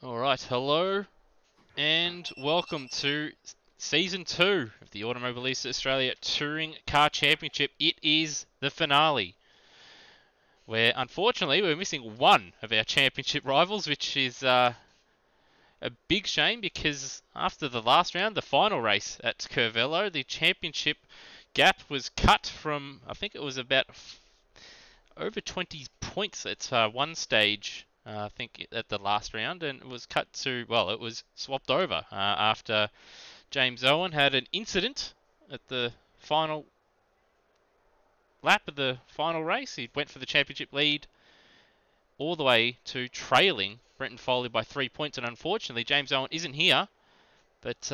All right, hello and welcome to Season 2 of the Automobilista Australia Touring Car Championship. It is the finale, where unfortunately we're missing one of our championship rivals, which is a big shame because after the last round, the final race at Curvelo, the championship gap was cut from, I think it was about over 20 points at one stage, I think, at the last round, and it was cut to, well, it was swapped over after James Owen had an incident at the final lap of the final race. He went for the championship lead all the way to trailing Brenton Foley by 3 points, and unfortunately, James Owen isn't here, but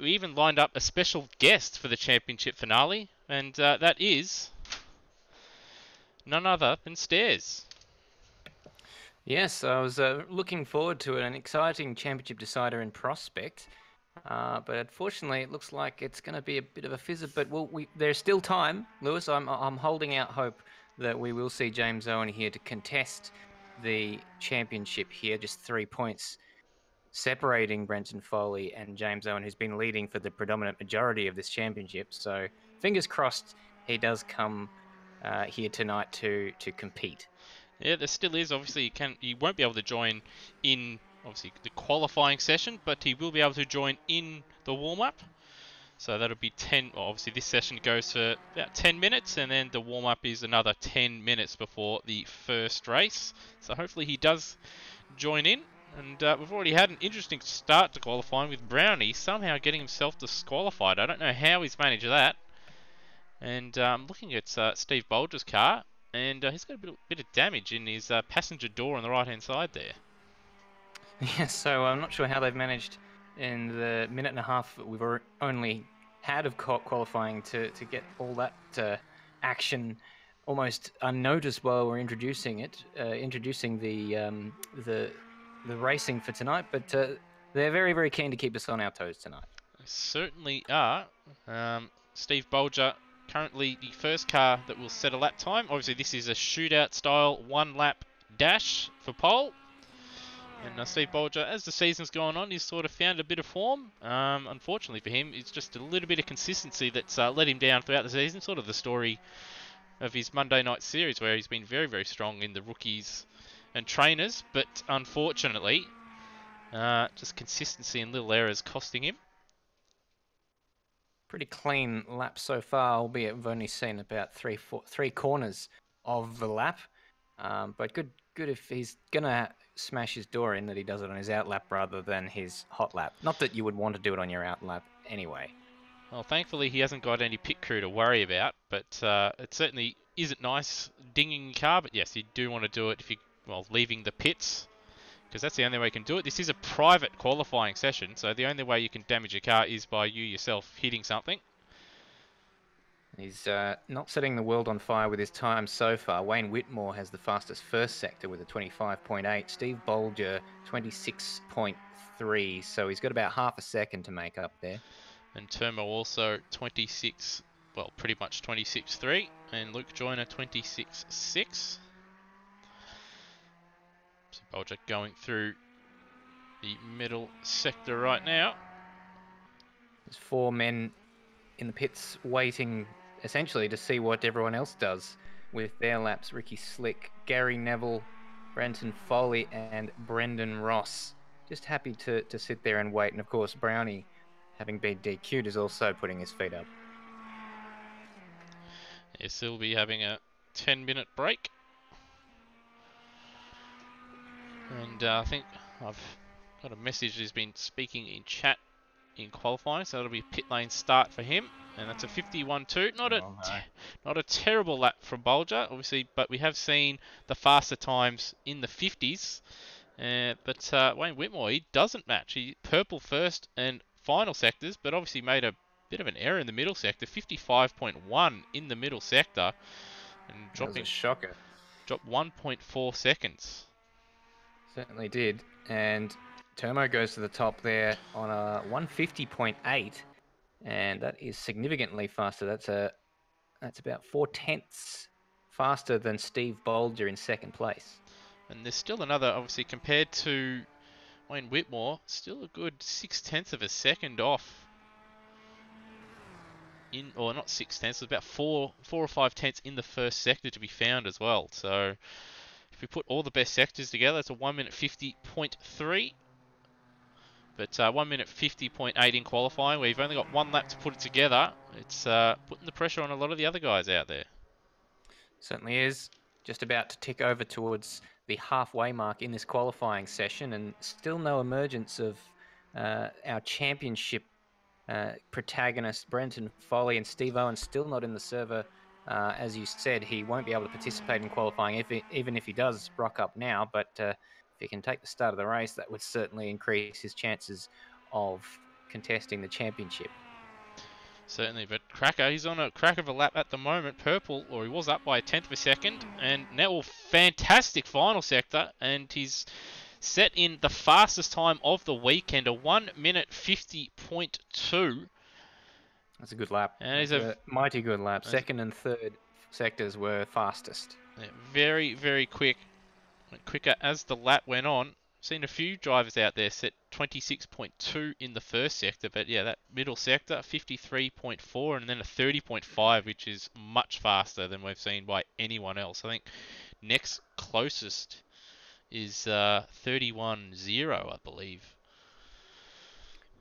we even lined up a special guest for the championship finale, and that is none other than Stairs. Yes, I was looking forward to an exciting championship decider in prospect, but unfortunately, it looks like it's going to be a bit of a fizzer. But there's still time, Lewis. I'm holding out hope that we will see James Owen here to contest the championship here. Just 3 points separating Brenton Foley and James Owen, who's been leading for the predominant majority of this championship. So fingers crossed he does come here tonight to compete. Yeah, there still is. Obviously, he won't be able to join in obviously the qualifying session, but he will be able to join in the warm-up. So that'll be 10. Well, obviously, this session goes for about 10 minutes, and then the warm-up is another 10 minutes before the first race. So hopefully he does join in. And we've already had an interesting start to qualifying with Brownie somehow getting himself disqualified. I don't know how he's managed that. And looking at Steve Bolger's car, and he's got a bit of damage in his passenger door on the right-hand side there. Yeah, so I'm not sure how they've managed in the minute and a half that we've only had of qualifying to get all that action almost unnoticed while we're introducing the racing for tonight. But they're very, very keen to keep us on our toes tonight. They certainly are. Steve Bolger, currently the first car that will set a lap time. Obviously, this is a shootout style one-lap dash for pole. And Steve Bolger, as the season's gone on, he's sort of found a bit of form. Unfortunately for him, it's just a little bit of consistency that's let him down throughout the season. Sort of the story of his Monday night series, where he's been very, very strong in the rookies and trainers. But unfortunately, just consistency and little errors costing him. Pretty clean lap so far, albeit we've only seen about three corners of the lap. But good if he's gonna smash his door in, that he does it on his out lap rather than his hot lap. Not that you would want to do it on your out lap anyway. Well, thankfully he hasn't got any pit crew to worry about, but it certainly isn't nice dinging your car. But yes, you do want to do it if you leaving the pits, because that's the only way you can do it. This is a private qualifying session, so the only way you can damage your car is by you yourself hitting something. He's not setting the world on fire with his time so far. Wayne Whitmore has the fastest first sector with a 25.8. Steve Bolger, 26.3. So he's got about half a second to make up there. And Termo also 26, well, pretty much 26.3. And Luke Joyner 26.6. So Bolger going through the middle sector right now. There's 4 men in the pits waiting essentially to see what everyone else does with their laps. Ricky Slick, Gary Neville, Brenton Foley, and Brendan Ross. Just happy to sit there and wait. And of course, Brownie, having been DQ'd, is also putting his feet up. Yes, he'll be having a 10-minute break. And I think I've got a message he's been speaking in chat in qualifying, so that'll be a pit lane start for him. And that's a 51.2. Not a terrible lap from Bolger, obviously, but we have seen the faster times in the 50s. But Wayne Whitmore, he doesn't match. He purple first and final sectors, but obviously made a bit of an error in the middle sector. 55.1 in the middle sector, and dropping. That was a shocker. Dropped 1.4 seconds. Certainly did. And Termo goes to the top there on a 150.8, and that is significantly faster. That's about 4/10 faster than Steve Bolger in second place. And there's still another, obviously, compared to Wayne Whitmore still a good 6/10 of a second off. Or not 6/10, about 4 or 5 tenths in the first sector to be found as well. So if we put all the best sectors together, it's a 1 minute 50.3. But 1 minute 50.8 in qualifying, where you've only got one lap to put it together. It's putting the pressure on a lot of the other guys out there. Certainly is. Just about to tick over towards the halfway mark in this qualifying session, and still no emergence of our championship protagonist, Brenton Foley, and Steve Owen still not in the server. As you said, he won't be able to participate in qualifying even if he does rock up now, but if he can take the start of the race, that would certainly increase his chances of contesting the championship. Certainly, but Cracker, he's on a crack of a lap at the moment. Purple, or he was up by 1/10 of a second, and now fantastic final sector, and he's set in the fastest time of the weekend, a 1 minute 50.2. That's a good lap. And he's a mighty good lap. Second and third sectors were fastest. Yeah, very, very quick. Went quicker as the lap went on. Seen a few drivers out there set 26.2 in the first sector, but yeah, that middle sector, 53.4, and then a 30.5, which is much faster than we've seen by anyone else. I think next closest is 31.0, I believe.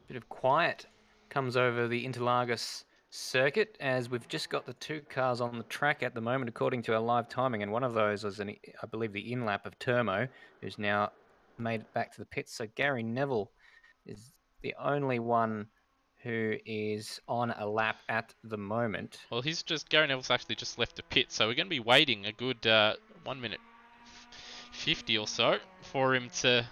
Bit of quiet comes over the Interlagos circuit, as we've just got the two cars on the track at the moment, according to our live timing, and one of those was, I believe, the in-lap of Termo, who's now made it back to the pits. So Gary Neville is the only one who is on a lap at the moment. Well, Gary Neville's actually just left the pit, so we're going to be waiting a good 1 minute 50 or so for him to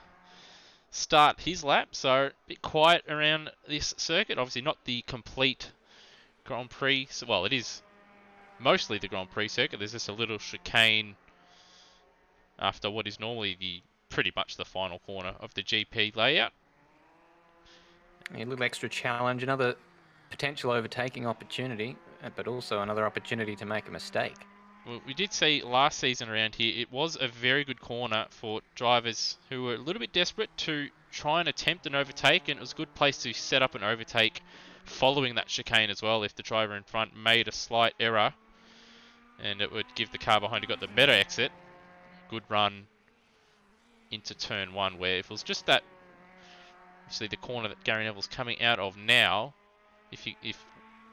start his lap. So a bit quiet around this circuit. Obviously not the complete Grand Prix. Well, it is mostly the Grand Prix circuit. There's just a little chicane after what is normally pretty much the final corner of the GP layout. A little extra challenge, another potential overtaking opportunity, but also another opportunity to make a mistake. Well, we did see last season around here, it was a very good corner for drivers who were a little bit desperate to try and attempt an overtake, and it was a good place to set up an overtake following that chicane as well if the driver in front made a slight error, and it would give the car behind who got the better exit good run into turn one, where if it was just that, obviously the corner that Gary Neville's coming out of now, if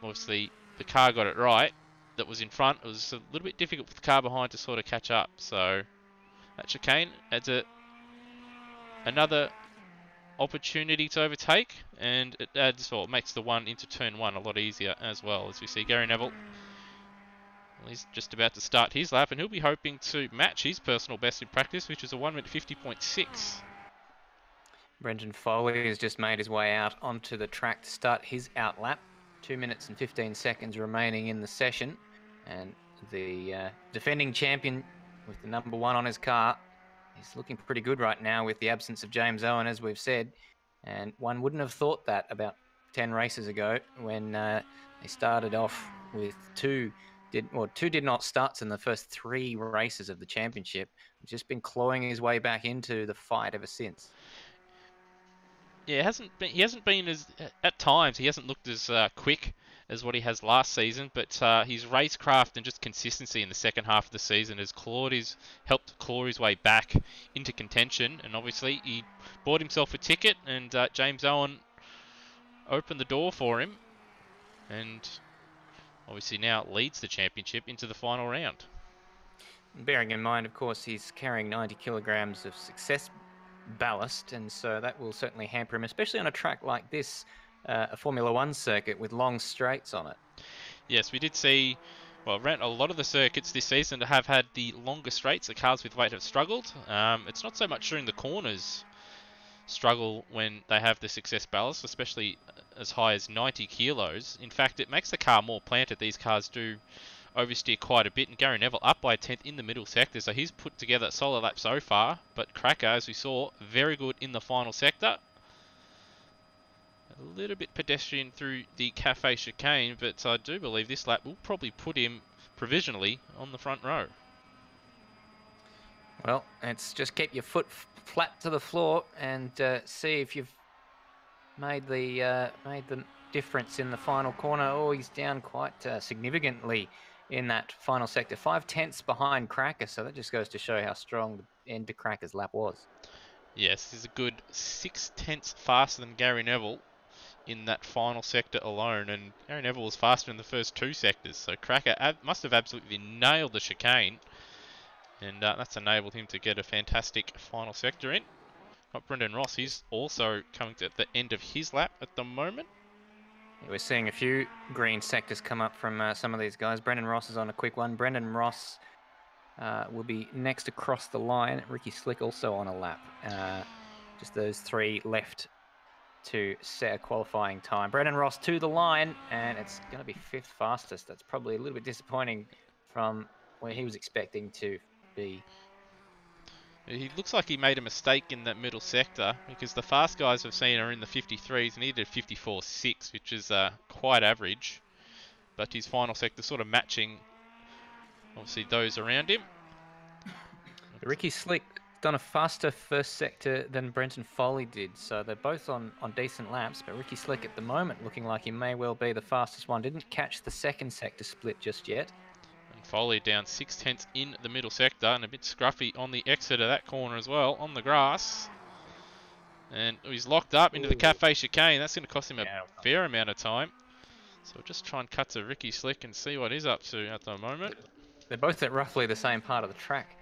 obviously the car got it right that was in front, it was a little bit difficult for the car behind to sort of catch up. So that chicane adds another opportunity to overtake, and it makes the one into turn one a lot easier as well. As we see Gary Neville, well, he's just about to start his lap, and he'll be hoping to match his personal best in practice, which is a 1 minute 50.6. Brenton Foley has just made his way out onto the track to start his out lap. 2 minutes and 15 seconds remaining in the session, and the defending champion with the number one on his car is looking pretty good right now with the absence of James Owen, as we've said, and one wouldn't have thought that about 10 races ago when they started off with two did not starts in the first 3 races of the championship. He's just been clawing his way back into the fight ever since. Yeah, he hasn't been as, at times he hasn't looked as quick as what he has last season, but his racecraft and just consistency in the second half of the season has helped claw his way back into contention, and obviously he bought himself a ticket, and James Owen opened the door for him, and obviously now leads the championship into the final round. Bearing in mind, of course, he's carrying 90 kilograms of success ballast, and so that will certainly hamper him, especially on a track like this, a Formula One circuit with long straights on it. Yes, we did see, well, around a lot of the circuits this season have had the longer straights. The cars with weight have struggled. It's not so much during the corners struggle when they have the success ballast, especially as high as 90 kilos. In fact, it makes the car more planted. These cars do oversteer quite a bit, and Gary Neville up by 1/10 in the middle sector, so he's put together a solid lap so far, but Cracker, as we saw, very good in the final sector. A little bit pedestrian through the cafe chicane, but I do believe this lap will probably put him provisionally on the front row. Well, it's just keep your foot flat to the floor and see if you've made the difference in the final corner. Oh, he's down quite significantly in that final sector. 5/10 behind Cracker, so that just goes to show how strong the end to Cracker's lap was. Yes, he's a good 6/10 faster than Gary Neville in that final sector alone, and Gary Neville was faster in the first 2 sectors, so Cracker must have absolutely nailed the chicane, and that's enabled him to get a fantastic final sector in. Got Brendan Ross, he's also coming to the end of his lap at the moment. We're seeing a few green sectors come up from some of these guys. Brendan Ross is on a quick one. Brendan Ross will be next across the line. Ricky Slick also on a lap. Just those 3 left to set a qualifying time. Brendan Ross to the line, and it's going to be 5th fastest. That's probably a little bit disappointing from where he was expecting to be. He looks like he made a mistake in that middle sector, because the fast guys I've seen are in the 53s, and he did 54.6, which is quite average. But his final sector sort of matching, obviously, those around him. Ricky Slick done a faster first sector than Brenton Foley did, so they're both on decent laps, but Ricky Slick at the moment looking like he may well be the fastest one. Didn't catch the second sector split just yet. And Foley down 6/10 in the middle sector, and a bit scruffy on the exit of that corner as well, on the grass. And he's locked up into the cafe chicane. That's going to cost him a fair amount of time. So we'll just try and cut to Ricky Slick and see what he's up to at the moment. They're both at roughly the same part of the track.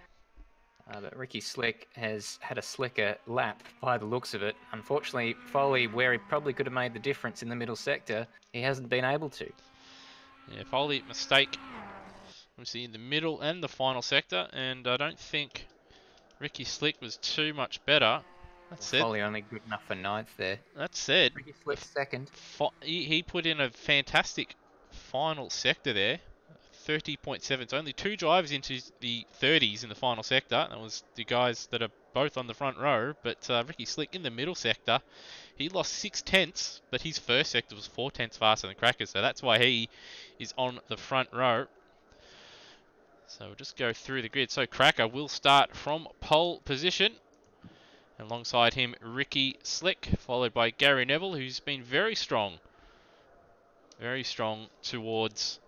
But Ricky Slick has had a slicker lap by the looks of it. Unfortunately, Foley, where he probably could have made the difference in the middle sector, he hasn't been able to. Yeah, Foley, mistake. Obviously in the middle and the final sector, and I don't think Ricky Slick was too much better. That said, Foley only good enough for 9th there. That said, Ricky Slick second. He put in a fantastic final sector there. 30.7. It's only 2 drivers into the 30s in the final sector. That was the guys that are both on the front row. But Ricky Slick in the middle sector, he lost 6/10, but his first sector was 4/10 faster than Cracker. So that's why he is on the front row. So we'll just go through the grid. So Cracker will start from pole position. Alongside him, Ricky Slick, followed by Gary Neville, who's been very strong towards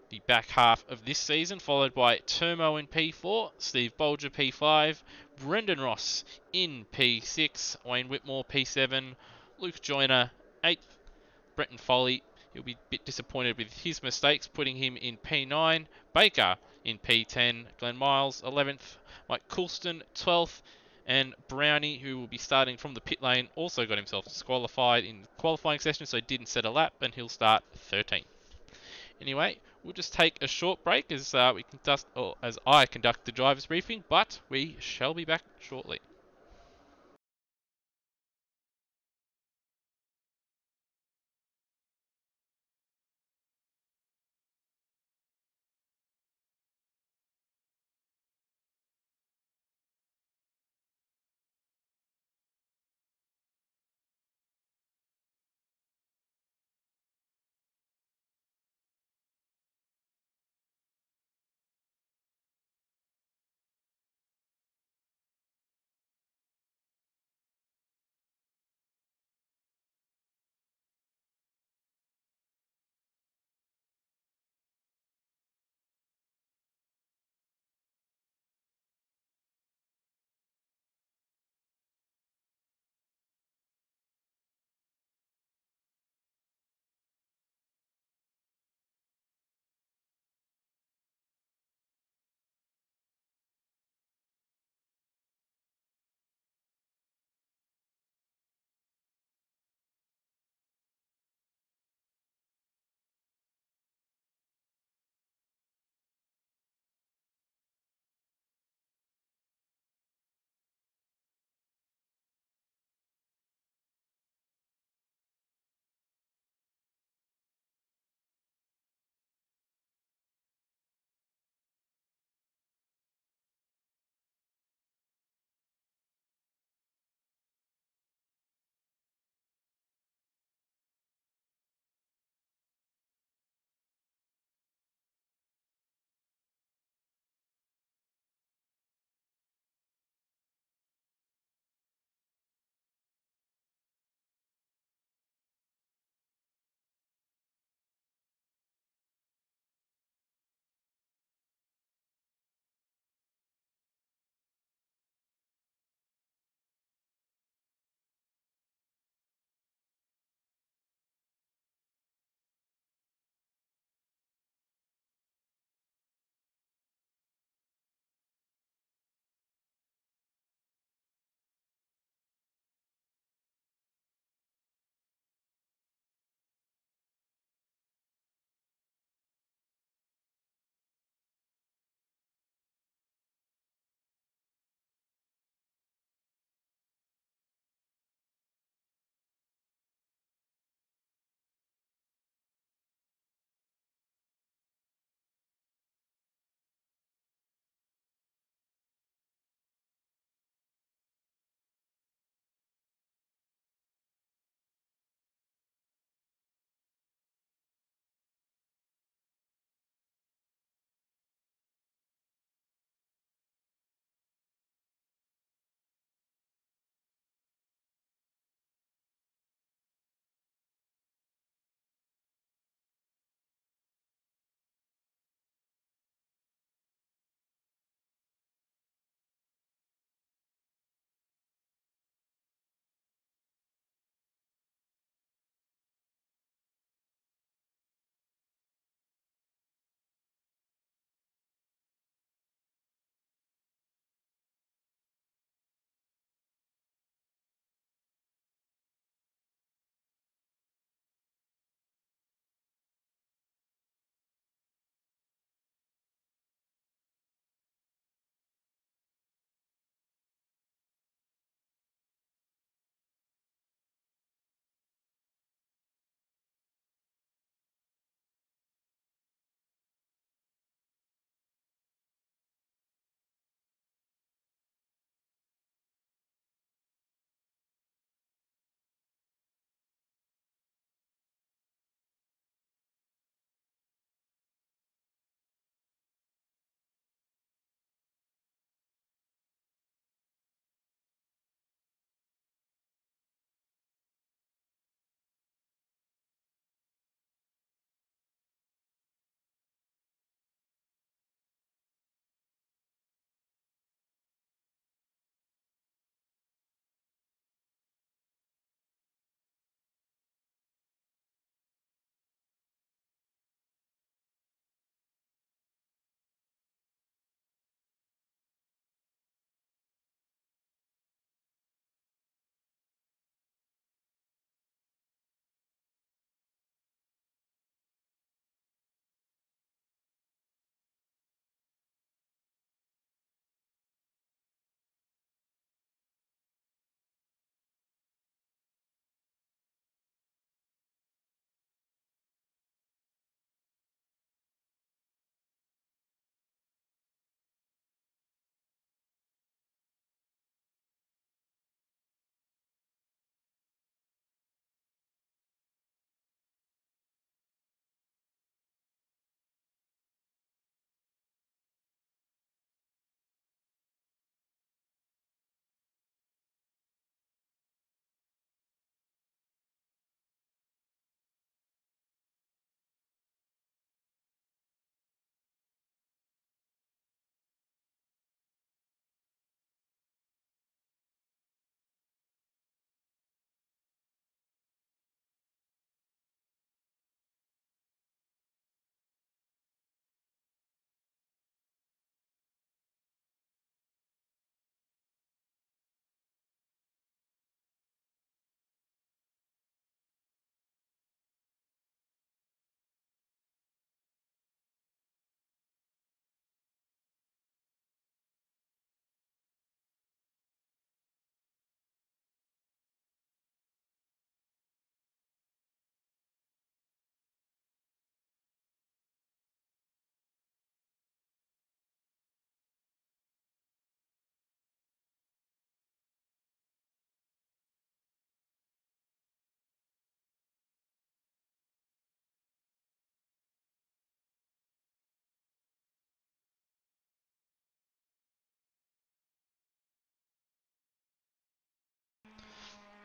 the back half of this season, followed by Termo in P4, Steve Bolger P5, Brendan Ross in P6, Wayne Whitmore P7, Luke Joyner 8th, Brenton Foley, he'll be a bit disappointed with his mistakes, putting him in P9, Baker in P10, Glenn Miles 11th, Mike Coulston 12th, and Brownie, who will be starting from the pit lane, also got himself disqualified in the qualifying session, so didn't set a lap, and he'll start 13th. Anyway, we'll just take a short break as as I conduct the driver's briefing, but we shall be back shortly.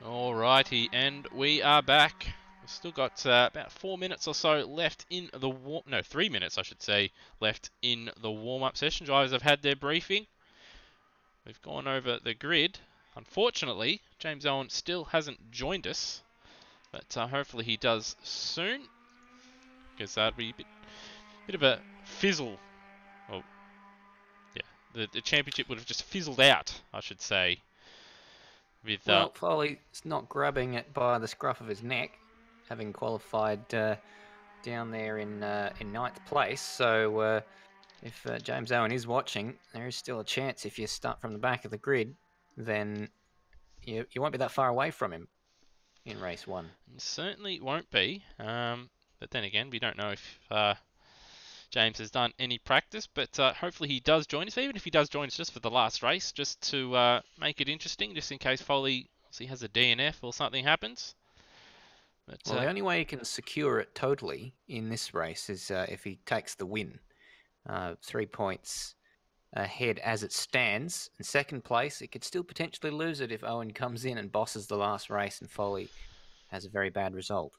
Alrighty, and we are back. We've still got about 4 minutes or so left in the 3 minutes, I should say, left in the warm-up session. Drivers have had their briefing. We've gone over the grid. Unfortunately, James Owen still hasn't joined us, but hopefully he does soon, because that'd be a bit of a fizzle. Well, yeah, the championship would have just fizzled out, I should say. With Well, Foley's not grabbing it by the scruff of his neck, having qualified down there in ninth place. So if James Owen is watching, there is still a chance if you start from the back of the grid, then you won't be that far away from him in race 1. It certainly won't be. But then again, we don't know if James has done any practice, but hopefully he does join us, even if he does join us just for the last race, just to make it interesting, just in case Foley has a DNF or something happens. But, well, the only way he can secure it totally in this race is if he takes the win. 3 points ahead as it stands. In second place, it could still potentially lose it if Owen comes in and bosses the last race and Foley has a very bad result.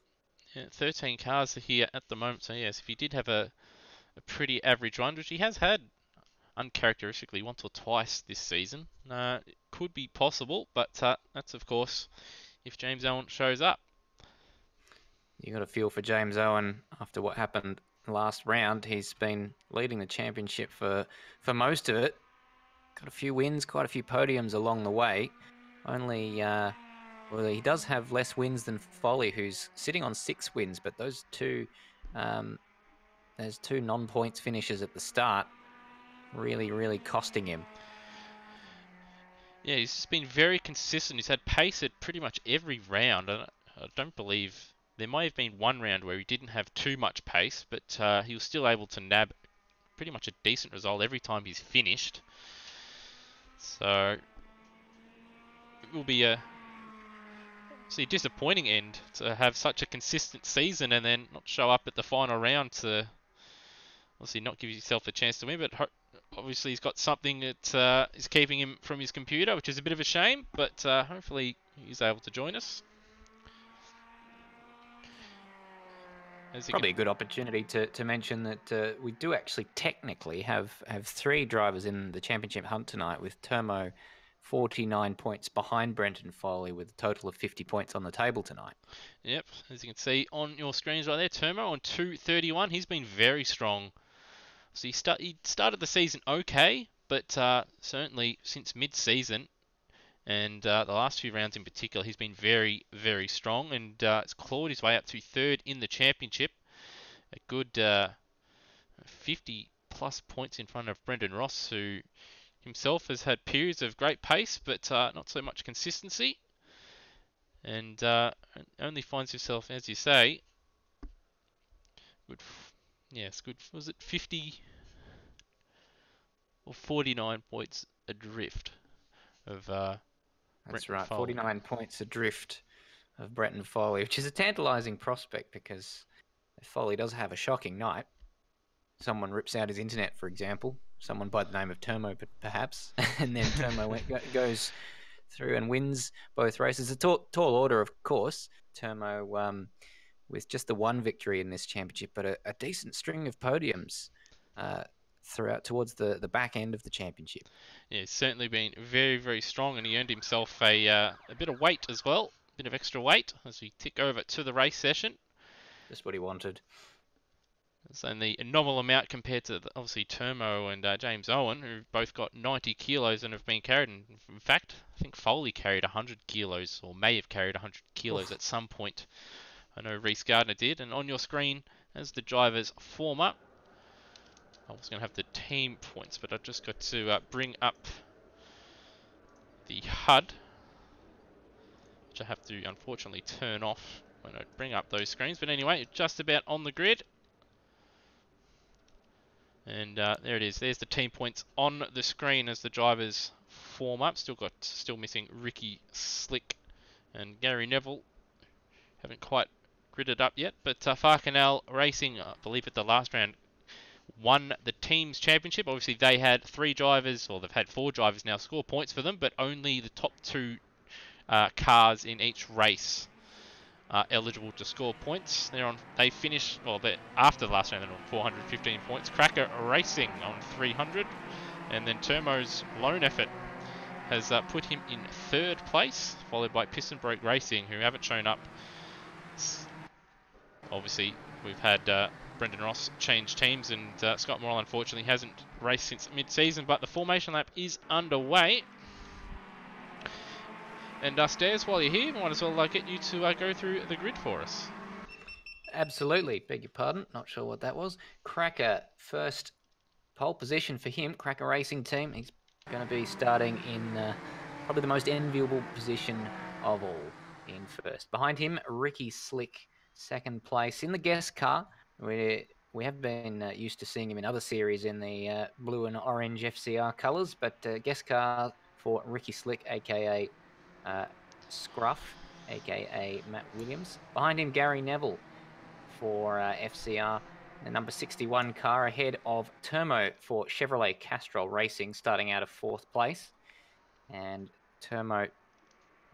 Yeah, 13 cars are here at the moment, so yes, if he did have a pretty average run, which he has had uncharacteristically once or twice this season, it could be possible, but that's of course if James Owen shows up. You got a feel for James Owen after what happened last round. He's been leading the championship for most of it. Got a few wins, quite a few podiums along the way. Only, well, he does have less wins than Foley, who's sitting on 6 wins, but those two, there's 2 non-points finishes at the start, really costing him. Yeah, he's just been very consistent. He's had pace at pretty much every round. I don't believe there may have been one round where he didn't have too much pace, but he was still able to nab pretty much a decent result every time he's finished. So it will be a disappointing end to have such a consistent season and then not show up at the final round to obviously not give yourself a chance to win. But obviously he's got something that is keeping him from his computer, which is a bit of a shame. But hopefully he's able to join us. Probably a good opportunity to mention that we do actually technically have 3 drivers in the championship hunt tonight, with Termo 49 points behind Brenton Foley with a total of 50 points on the table tonight. Yep, as you can see on your screens right there, Termo on 231. He's been very strong. So he started the season okay, but certainly since mid-season and the last few rounds in particular, he's been very strong, and it's clawed his way up to 3rd in the championship. A good 50 plus points in front of Brendan Ross, who himself has had periods of great pace, but not so much consistency. And only finds himself, as you say, good. Yes, good. Was it 50 or 49 points adrift of? That's Brenton right, Foley. 49 points adrift of Brenton Foley, which is a tantalising prospect because if Foley does have a shocking night, someone rips out his internet, for example, someone by the name of Termo perhaps, and then Termo goes through and wins both races. A tall order, of course. Termo with just the 1 victory in this championship, but a decent string of podiums throughout towards the back end of the championship. Yeah, he's certainly been very strong, and he earned himself a bit of weight as well, a bit of extra weight as we tick over to the race session. Just what he wanted. It's only a nominal amount compared to obviously Termo and James Owen, who both got 90 kilos and have been carried. And in fact, I think Foley carried 100 kilos, or may have carried 100 kilos at some point. I know Reese Gardner did. And on your screen, as the drivers form up, I was going to have the team points, but I've just got to bring up the HUD, which I have to unfortunately turn off when I bring up those screens. But anyway, just about on the grid. And there it is. There's the team points on the screen as the drivers form up. Still missing Ricky Slick and Gary Neville. Haven't quite gridded up yet. But Far Canal Racing, I believe at the last round, won the team's championship. Obviously they had 3 drivers, or they've had 4 drivers now score points for them, but only the top 2 cars in each race are eligible to score points. They finished, well, after the last round, they're on 415 points. Cracker Racing on 300, and then Termo's lone effort has put him in 3rd place, followed by Piston Broke Racing, who haven't shown up. Obviously, we've had Brendan Ross change teams, and Scott Morrell unfortunately hasn't raced since mid-season, but the formation lap is underway. And Stairs, while you're here, might as well get you to go through the grid for us. Absolutely. Beg your pardon. Not sure what that was. Cracker, first pole position for him. Cracker Racing team. He's going to be starting in probably the most enviable position of all, in first. Behind him, Ricky Slick, 2nd place in the guest car. We have been used to seeing him in other series in the blue and orange FCR colours, but guest car for Ricky Slick, aka Scruff, aka Matt Williams. Behind him, Gary Neville for FCR, the number 61 car, ahead of Termo for Chevrolet Castrol Racing, starting out of 4th place. And Termo,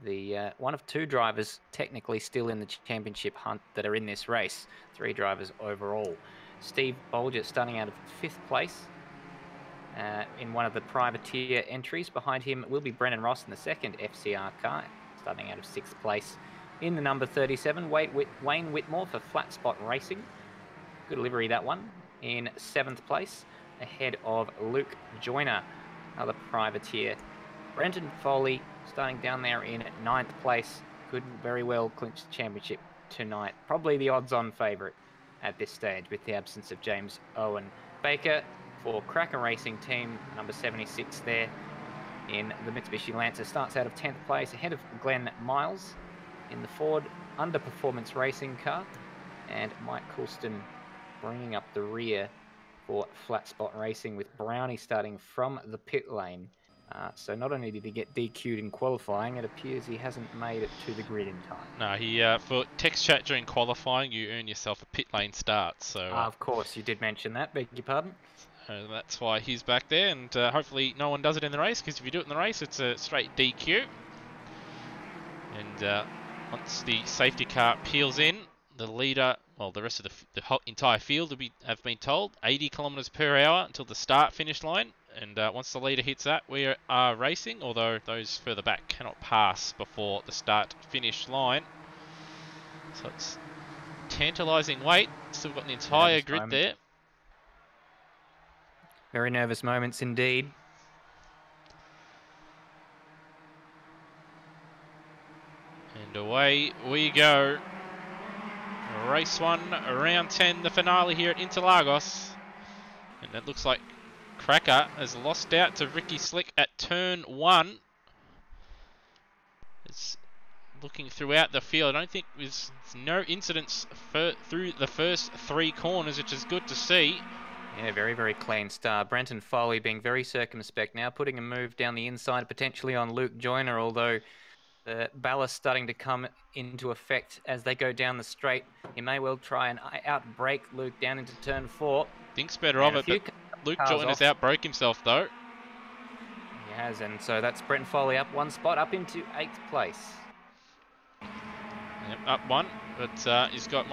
the one of 2 drivers technically still in the championship hunt that are in this race. 3 drivers overall. Steve Bolger starting out of 5th place in one of the privateer entries. Behind him will be Brendan Ross in the 2nd FCR car, starting out of 6th place. In the number 37, Wayne Whitmore for Flat Spot Racing. Good livery, that one. In 7th place, ahead of Luke Joyner, another privateer. Brenton Foley starting down there in 9th place. Could very well clinch the championship tonight. Probably the odds-on favourite at this stage with the absence of James Owen. Baker for Cracker Racing team, number 76 there in the Mitsubishi Lancer, starts out of 10th place, ahead of Glenn Miles in the Ford Underperformance Racing car, and Mike Coulston bringing up the rear for Flat Spot Racing, with Brownie starting from the pit lane. So not only did he get DQ'd in qualifying, it appears he hasn't made it to the grid in time. No, for text chat during qualifying, you earn yourself a pit lane start. So of course, you did mention that. Beg your pardon. That's why he's back there, and hopefully no one does it in the race, because if you do it in the race, it's a straight DQ. And once the safety car peels in, the leader, well, the rest of the whole entire field have been told 80 kilometers per hour until the start-finish line. And once the leader hits that, we are racing, although those further back cannot pass before the start-finish line. So it's tantalising wait. Still got the entire grid there. Very nervous moments indeed. And away we go. Race 1, round 10, the finale here at Interlagos. And it looks like Cracker has lost out to Ricky Slick at turn 1. It's looking throughout the field. I don't think there's no incidents through the first 3 corners, which is good to see. Yeah, very, very clean start. Brenton Foley being very circumspect now, putting a move down the inside, potentially on Luke Joyner, although the ballast starting to come into effect as they go down the straight. He may well try and outbrake Luke down into turn 4. Thinks better of it, but Luke Joyner's outbroke himself, though. He has, and so that's Brenton Foley up 1 spot, up into 8th place. Yep, up 1, but he's got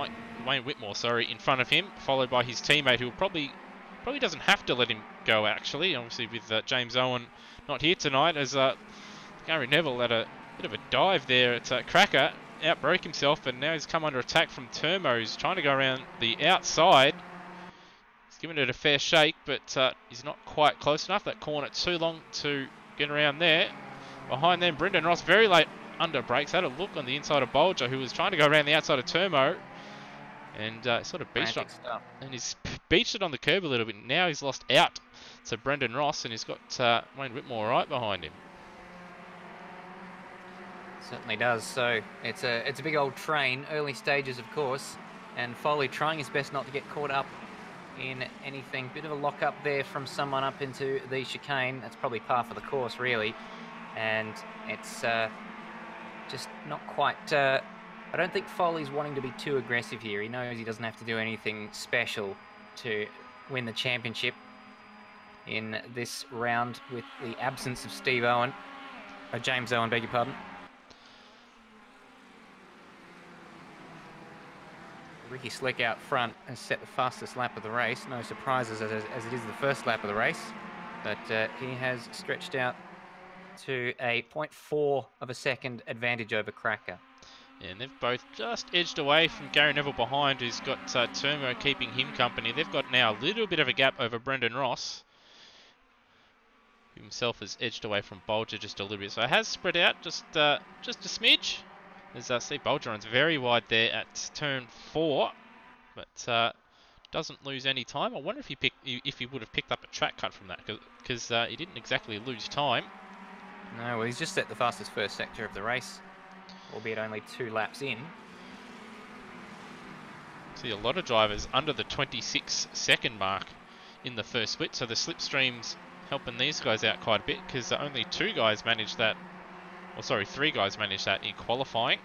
Wayne Whitmore, in front of him, followed by his teammate, who will probably doesn't have to let him go, actually. Obviously, with James Owen not here tonight, as Gary Neville had a bit of a dive there at Cracker, outbroke himself, and now he's come under attack from Termo. He's trying to go around the outside. He's given it a fair shake, but he's not quite close enough. That corner too long to get around there. Behind them, Brendan Ross very late under brakes. Had a look on the inside of Bolger, who was trying to go around the outside of Termo, and sort of beached it. And he's beached it on the curb a little bit. Now he's lost out to Brendan Ross, and he's got Wayne Whitmore right behind him. Certainly does. So it's a big old train, early stages of course, and Foley trying his best not to get caught up in anything. Bit of a lock up there from someone up into the chicane. That's probably par for the course really, and it's just not quite. I don't think Foley's wanting to be too aggressive here. He knows he doesn't have to do anything special to win the championship in this round with the absence of James Owen, beg your pardon. Ricky Slick out front has set the fastest lap of the race. No surprises as it is the first lap of the race. But he has stretched out to a 0.4 of a second advantage over Cracker. And they've both just edged away from Gary Neville behind, who's got Termo keeping him company. They've got now a little bit of a gap over Brendan Ross, who himself has edged away from Bolger just a little bit. So it has spread out just a smidge. As Steve Bolger runs very wide there at turn 4, but doesn't lose any time. I wonder if he would have picked up a track cut from that, because he didn't exactly lose time. No, well, he's just set the fastest first sector of the race, albeit only 2 laps in. See a lot of drivers under the 26-second mark in the first split, so the slipstream's helping these guys out quite a bit, because only 2 guys managed that. Well, sorry, 3 guys managed that in qualifying.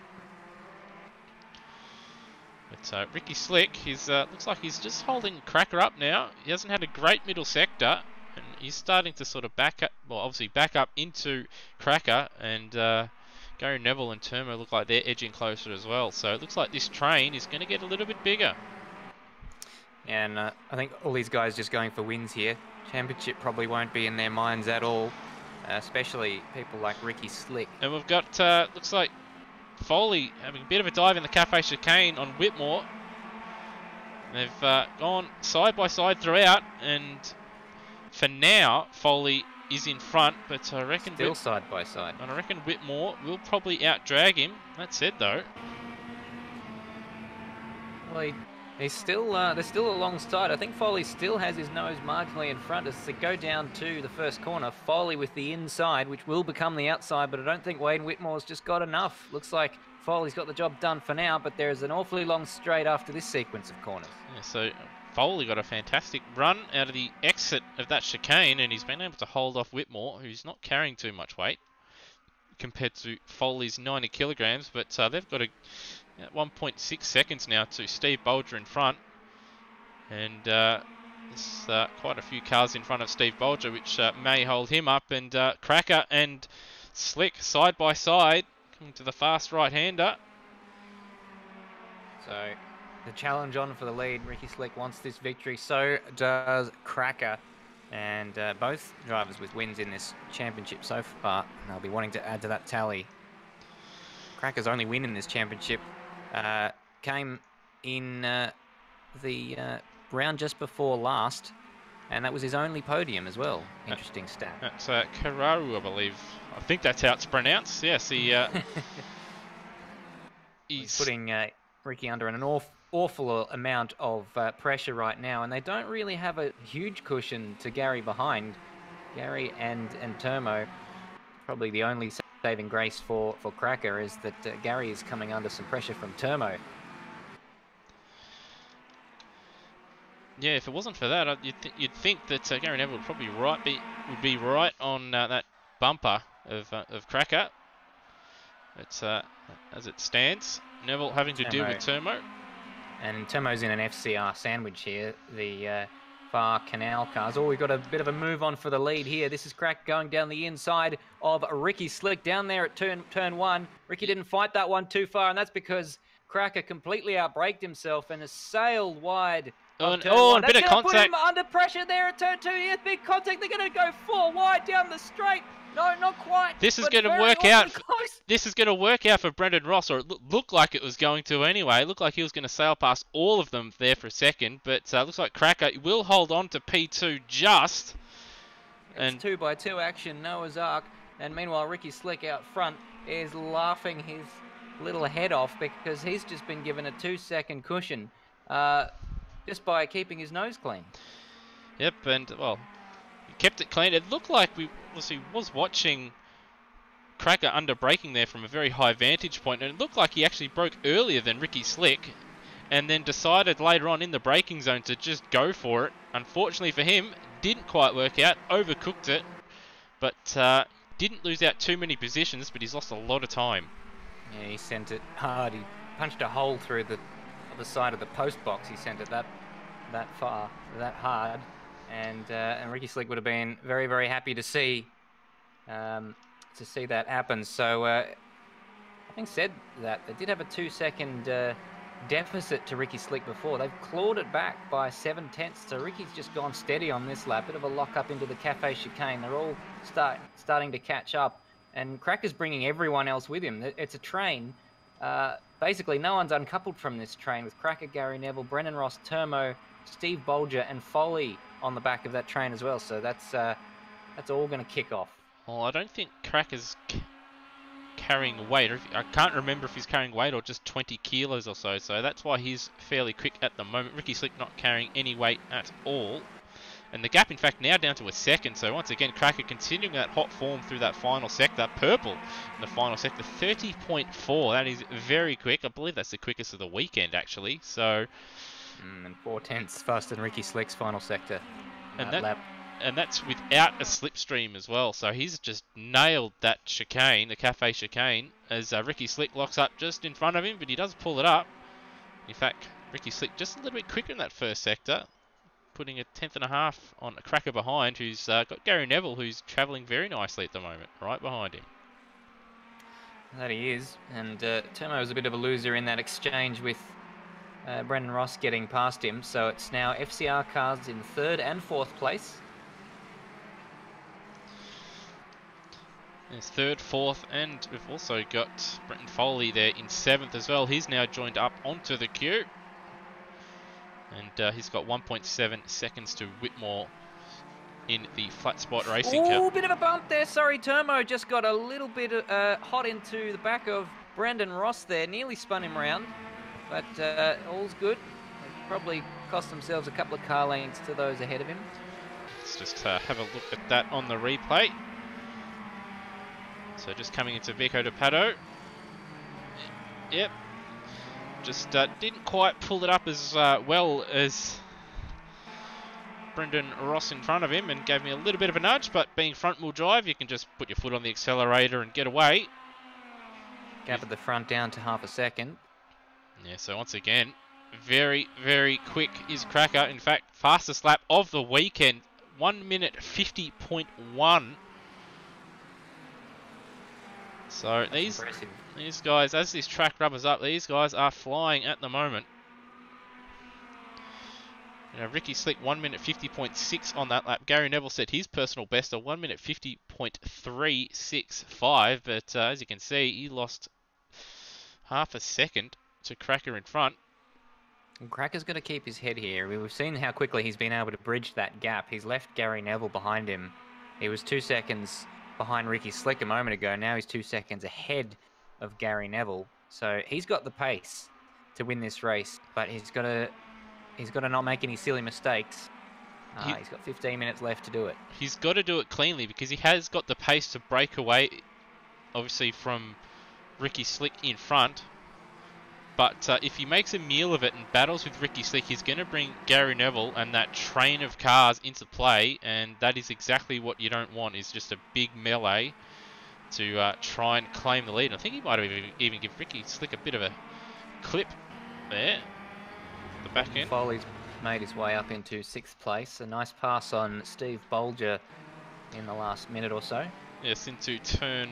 But Ricky Slick, looks like he's just holding Cracker up now. He hasn't had a great middle sector, and he's starting to sort of back up, well, obviously back up into Cracker, and Gary Neville and Termo look like they're edging closer as well. So it looks like this train is going to get a little bit bigger. And I think all these guys just going for wins here. Championship probably won't be in their minds at all, especially people like Ricky Slick. And we've got, looks like Foley having a bit of a dive in the Cafe Chicane on Whitmore. They've gone side by side throughout, and for now, Foley is in front, but I reckon... Still side by side. And I reckon Whitmore will probably out-drag him. That said, though... Well, he's still, they're still alongside. I think Foley still has his nose marginally in front as they go down to the first corner. Foley with the inside, which will become the outside, but I don't think Wayne Whitmore's just got enough. Looks like Foley's got the job done for now, but there's an awfully long straight after this sequence of corners. Yeah, so Foley got a fantastic run out of the exit of that chicane, and he's been able to hold off Whitmore, who's not carrying too much weight compared to Foley's 90 kilograms, but they've got a 1.6 seconds now to Steve Bolger in front, and there's quite a few cars in front of Steve Bolger, which may hold him up, and Cracker and Slick side by side coming to the fast right-hander. So the challenge on for the lead. Ricky Slick wants this victory, so does Cracker, and both drivers with wins in this championship so far, and they'll be wanting to add to that tally. Cracker's only win in this championship came in the round just before last, and that was his only podium as well. Interesting stat. That's Kararu, I believe. I think that's how it's pronounced. Yes, he's putting Ricky under an awful amount of pressure right now, and they don't really have a huge cushion to Gary behind. Gary and Termo, probably the only saving grace for Cracker is that Gary is coming under some pressure from Termo. Yeah, if it wasn't for that, you'd think that Gary Neville would probably would be right on that bumper of Cracker. It's as it stands, Neville having to deal with Termo. And Termo's in an FCR sandwich here. The Far Canal cars. Oh, we've got a bit of a move on for the lead here. This is Crack going down the inside of Ricky Slick down there at turn 1. Ricky didn't fight that one too far, and that's because Cracker completely outbraked himself and has sailed wide. A bit of contact. Put him under pressure there at turn 2. Yes, big contact. They're going to go 4 wide down the straight. No, not quite. This is going to work out. This is going to work out for Brendan Ross, or it looked like it was going to anyway. It looked like he was going to sail past all of them there for a second, but looks like Cracker will hold on to P2 just. It's 2x2 action, Noah's Ark, and meanwhile Ricky Slick out front is laughing his little head off because he's just been given a 2-second cushion just by keeping his nose clean. Yep, and well, he kept it clean. It looked like he was watching Cracker under braking there from a very high vantage point, and it looked like he actually broke earlier than Ricky Slick, and then decided later on in the braking zone to just go for it. Unfortunately for him, didn't quite work out, overcooked it, but didn't lose out too many positions, but he's lost a lot of time. Yeah, he sent it hard. He punched a hole through the other side of the post box. He sent it that far, that hard. And Ricky Slick would have been very, very happy to see that happen. So, having said that, they did have a 2-second deficit to Ricky Slick before. They've clawed it back by 7/10, so Ricky's just gone steady on this lap. Bit of a lock up into the Cafe Chicane. They're all starting to catch up, and Cracker's bringing everyone else with him. It's a train. Basically, no one's uncoupled from this train, with Cracker, Gary Neville, Brendan Ross, Termo, Steve Bolger, and Foley on the back of that train as well. So that's all going to kick off. Well, I don't think Cracker's carrying weight. I can't remember if he's carrying weight or just 20 kilos or so. So that's why he's fairly quick at the moment. Ricky Slick not carrying any weight at all. And the gap, in fact, now down to a second. So once again, Cracker continuing that hot form through that final sector. Purple in the final sector, 30.4. That is very quick. I believe that's the quickest of the weekend, actually. So, and 4/10 faster than Ricky Slick's final sector. Lap. And that's without a slipstream as well. So he's just nailed that chicane, the Cafe Chicane, as Ricky Slick locks up just in front of him, but he does pull it up. In fact, Ricky Slick just a little bit quicker in that first sector, putting a 1/10.5 on a Cracker behind, who's got Gary Neville, who's travelling very nicely at the moment, right behind him. That he is. And Termo was a bit of a loser in that exchange with Brendan Ross getting past him. So it's now FCR cars in 3rd and 4th place. There's 3rd, 4th, and we've also got Brenton Foley there in 7th as well. He's now joined up onto the queue. And he's got 1.7 seconds to Whitmore in the flat spot racing car. Oh, bit of a bump there. Sorry, Termo just got a little bit hot into the back of Brendan Ross there. Nearly spun him around, but all's good. They probably cost themselves a couple of car lengths to those ahead of him. Let's just have a look at that on the replay. So just coming into Vico de Pato. Yep. Just didn't quite pull it up as well as Brendan Ross in front of him, and gave me a little bit of a nudge, but being front wheel drive, you can just put your foot on the accelerator and get away. Gap at the front down to half a second. Yeah, so once again, very, very quick is Cracker. In fact, fastest lap of the weekend, 1 minute 50.1. So these guys, as this track rubbers up, these guys are flying at the moment. You know, Ricky Slick 1 minute 50.6 on that lap. Gary Neville set his personal best of 1 minute 50.365, but as you can see, he lost half a second to Cracker in front. And Cracker's going to keep his head here. We've seen how quickly he's been able to bridge that gap. He's left Gary Neville behind him. He was 2 seconds behind Ricky Slick a moment ago. Now he's 2 seconds ahead of Gary Neville. So he's got the pace to win this race, but he's got to not make any silly mistakes. He's got 15 minutes left to do it. He's got to do it cleanly because he has got the pace to break away, obviously, from Ricky Slick in front. But if he makes a meal of it and battles with Ricky Slick, he's going to bring Gary Neville and that train of cars into play, and that is exactly what you don't want, is just a big melee to try and claim the lead. I think he might have even give Ricky Slick a bit of a clip there, the back end. Foley's made his way up into 6th place. A nice pass on Steve Bolger in the last minute or so. Yes, into turn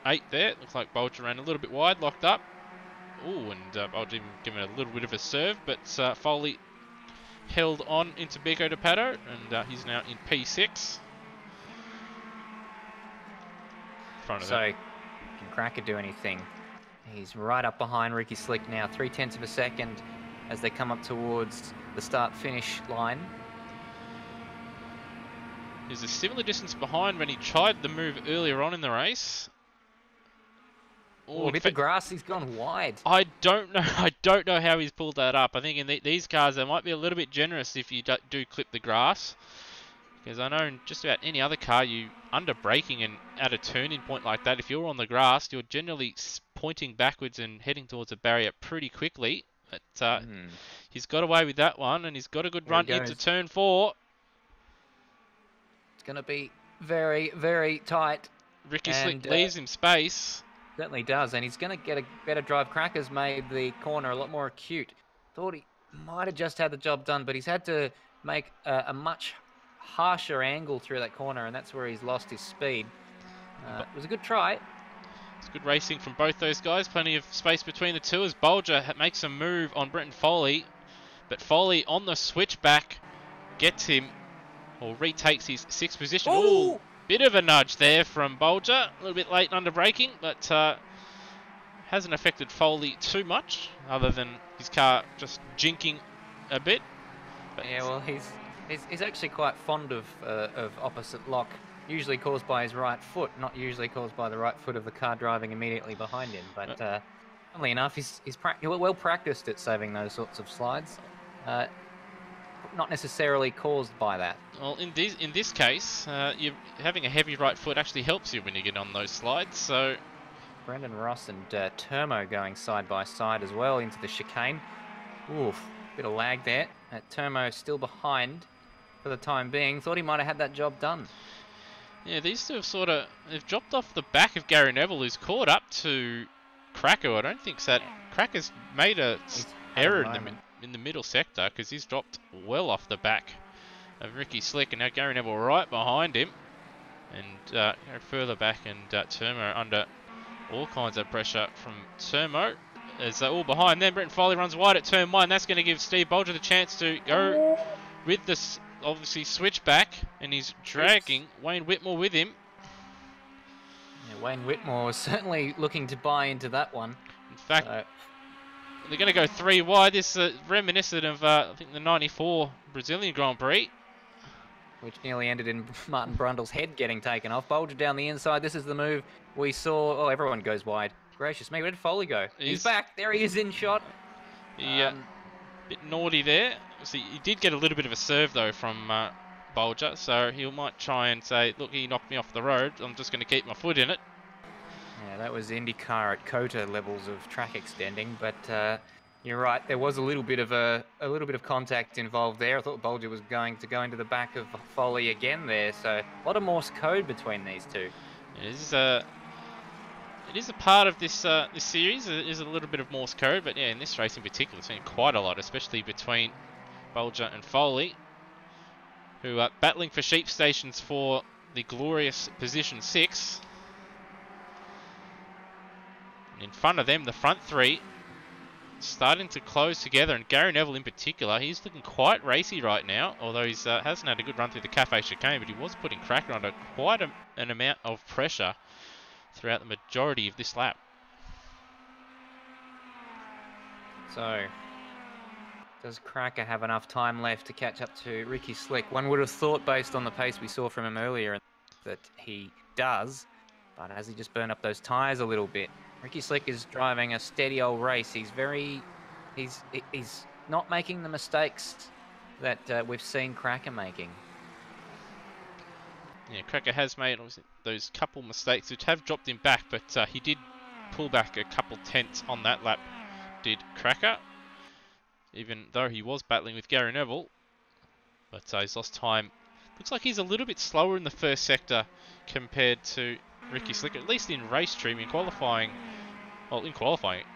8 there. Looks like Bolger ran a little bit wide, locked up. Oh, and I'll give him a little bit of a serve, but Foley held on into Vico de Pato, and he's now in P6. So, can Cracker do anything? He's right up behind Ricky Slick now, 0.3 of a second as they come up towards the start-finish line. He's a similar distance behind when he tried the move earlier on in the race. Oh, a bit of grass, he's gone wide. I don't know. I don't know how he's pulled that up. I think in these cars they might be a little bit generous if you do clip the grass, because I know in just about any other car, you under braking and at a turning point like that, if you're on the grass, you're generally pointing backwards and heading towards a barrier pretty quickly. But he's got away with that one, and he's got a good run into turn 4. It's going to be very, very tight. Ricky Slick leaves him space. Certainly does, and he's going to get a better drive. Cracker's made the corner a lot more acute. Thought he might have just had the job done, but he's had to make a much harsher angle through that corner, and that's where he's lost his speed. It was a good try. It's good racing from both those guys. Plenty of space between the two as Bolger makes a move on Brenton Foley. But Foley on the switchback gets him, or retakes his 6th position. Ooh, bit of a nudge there from Bolger. A little bit late under braking, but hasn't affected Foley too much, other than his car just jinking a bit. But yeah, well, he's actually quite fond of opposite lock, usually caused by his right foot, not usually caused by the right foot of the car driving immediately behind him. But funnily enough, he's well practiced at saving those sorts of slides. Not necessarily caused by that. Well, in this case, you having a heavy right foot actually helps you when you get on those slides. So Brendan Ross and Termo going side by side as well into the chicane. Oof, bit of lag there. Termo still behind for the time being. Thought he might have had that job done. Yeah, these two have they've dropped off the back of Gary Neville, who's caught up to Cracker. I don't think that Cracker's made a error in the middle sector, because he's dropped well off the back of Ricky Slick, and now Gary Neville right behind him, and go further back, and Termo under all kinds of pressure from Termo as they're all behind. Then Brenton Foley runs wide at turn 1. That's going to give Steve Bolger the chance to go with this, obviously, switch back, and he's dragging Wayne Whitmore with him. Yeah, Wayne Whitmore was certainly looking to buy into that one. In fact, they're going to go 3 wide. This is reminiscent of, I think, the 94 Brazilian Grand Prix, which nearly ended in Martin Brundle's head getting taken off. Bolger down the inside. This is the move we saw. Oh, everyone goes wide. Gracious me, where did Foley go? He's back. There he is in shot. Yeah, bit naughty there. See, he did get a little bit of a serve, though, from Bolger, so he might try and say, look, he knocked me off the road. I'm just going to keep my foot in it. Yeah, that was IndyCar at COTA levels of track extending, but you're right. There was a little bit of contact involved there. I thought Bolger was going to go into the back of Foley again there. So a lot of Morse code between these two. It is a part of this this series. It is a little bit of Morse code, but yeah, in this race in particular, it's been quite a lot, especially between Bolger and Foley, who are battling for sheep stations for the glorious position 6. And in front of them, the front 3 starting to close together, and Gary Neville in particular, he's looking quite racy right now, although he hasn't had a good run through the Cafe Chicane, but he was putting Cracker under quite an amount of pressure throughout the majority of this lap. So, does Cracker have enough time left to catch up to Ricky Slick? One would have thought, based on the pace we saw from him earlier, that he does, but has he just burned up those tyres a little bit? Ricky Slick is driving a steady old race. He's not making the mistakes that we've seen Cracker making. Yeah, Cracker has made those couple mistakes which have dropped him back, but he did pull back a couple tenths on that lap, did Cracker, even though he was battling with Gary Neville. But he's lost time. Looks like he's a little bit slower in the first sector compared to Ricky Slick, at least in race trim. In qualifying,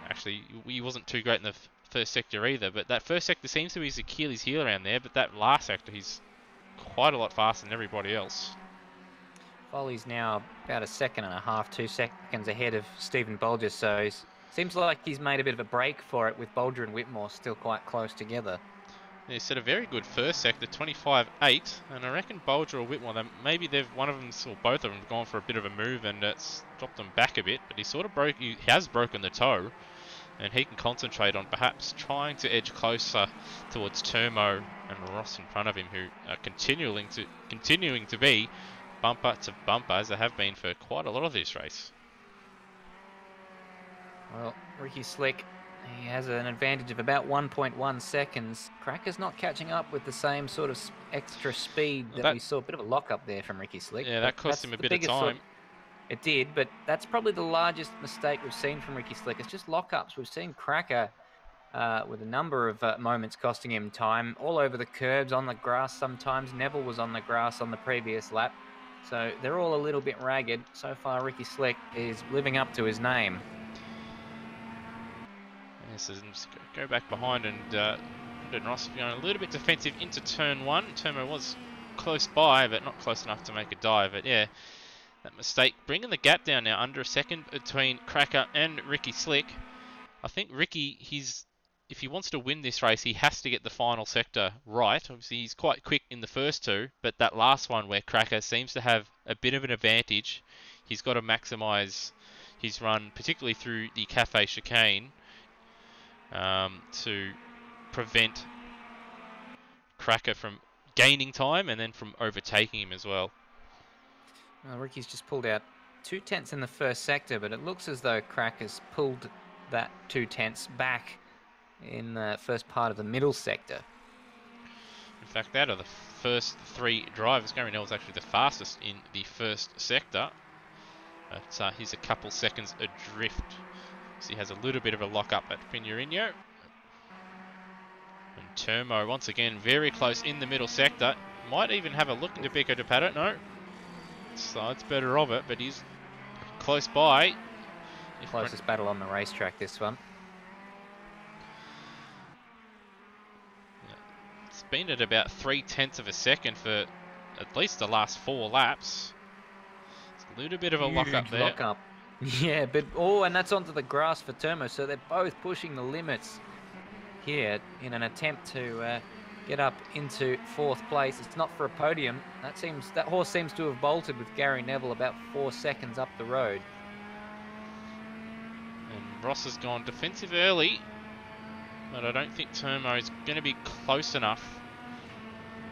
actually, he wasn't too great in the first sector either, but that first sector seems to be his Achilles heel around there, but that last sector, he's quite a lot faster than everybody else. Foley's now about 1.5 seconds, 2 seconds ahead of Stephen Bolger, so it seems like he's made a bit of a break for it with Bolger and Whitmore still quite close together. They set a very good first sector, 25.8, and I reckon Bolger or Whitmore, maybe one of them or both of them have gone for a bit of a move and it's dropped them back a bit, but he has broken the toe, and he can concentrate on perhaps trying to edge closer towards Termo and Ross in front of him, who are continuing to be bumper to bumper, as they have been for quite a lot of this race. Well, Ricky Slick, he has an advantage of about 1.1 seconds. Cracker's not catching up with the same sort of extra speed that we saw. A bit of a lock-up there from Ricky Slick. Yeah, that cost him a bit of time. It did, but that's probably the largest mistake we've seen from Ricky Slick. It's just lock-ups. We've seen Cracker with a number of moments costing him time, all over the curbs, on the grass sometimes. Neville was on the grass on the previous lap. So they're all a little bit ragged. So far, Ricky Slick is living up to his name. Yes, go back behind, and Ross going a little bit defensive into turn 1. Termo was close by, but not close enough to make a dive. But yeah, That mistake bringing the gap down now under a second between Cracker and Ricky Slick. I think Ricky, if he wants to win this race, he has to get the final sector right. Obviously, he's quite quick in the first two, but that last one where Cracker seems to have a bit of an advantage, he's got to maximise his run, particularly through the Cafe Chicane, to prevent Cracker from gaining time and then from overtaking him as well. Well, Ricky's just pulled out 2/10 in the first sector, but it looks as though Cracker's pulled that 2/10 back in the first part of the middle sector. In fact, out of the first three drivers, Gary Neville's actually the fastest in the first sector. But he's a couple seconds adrift. So he has a little bit of a lock-up at Pinheiro. And Termo, once again, very close in the middle sector. Might even have a look into Pico de Pato. No. Side's better of it, but he's close by. Closest battle on the racetrack, this one. It's been at about 3/10 of a second for at least the last 4 laps. It's a little bit of a lock-up there. Lock-up. Yeah, but and that's onto the grass for Termo, so they're both pushing the limits here in an attempt to get up into 4th place. It's not for a podium. That horse seems to have bolted with Gary Neville about 4 seconds up the road. And Ross has gone defensive early, but I don't think Termo is going to be close enough.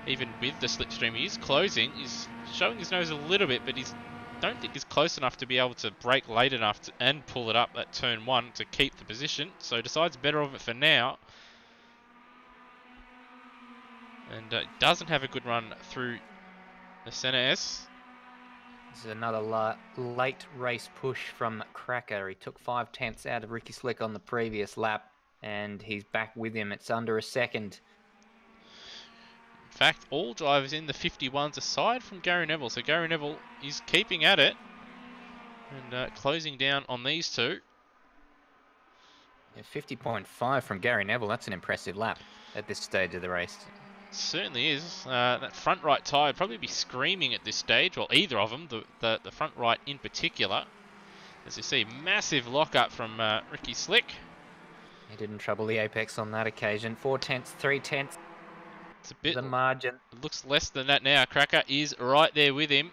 Even with the slipstream, he is closing. He's showing his nose a little bit, but don't think he's close enough to be able to brake late enough and pull it up at turn 1 to keep the position. So decides better of it for now. And doesn't have a good run through the Senna S. This is another late race push from Cracker. He took 5/10 out of Ricky Slick on the previous lap, and he's back with him. It's under a second. In fact, all drivers in the 51s aside from Gary Neville. So Gary Neville is keeping at it and closing down on these two. Yeah, 50.5 from Gary Neville. That's an impressive lap at this stage of the race. Certainly is. That front right tyre would probably be screaming at this stage. Well, either of them, the front right in particular. As you see, massive lock-up from Ricky Slick. He didn't trouble the apex on that occasion. 4/10, 3/10. It's a bit. The margin. It looks less than that now. Cracker is right there with him.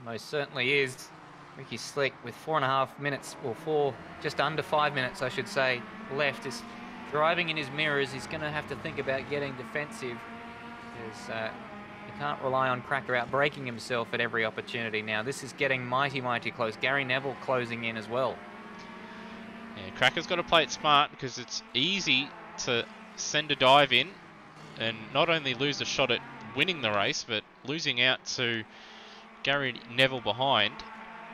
Most certainly is. Ricky Slick with 4.5 minutes, or just under 5 minutes, I should say, left, is driving in his mirrors. He's going to have to think about getting defensive, because he can't rely on Cracker out braking himself at every opportunity now. This is getting mighty, mighty close. Gary Neville closing in as well. Yeah, Cracker's got to play it smart, because it's easy to send a dive in and not only lose a shot at winning the race, but losing out to Gary Neville behind.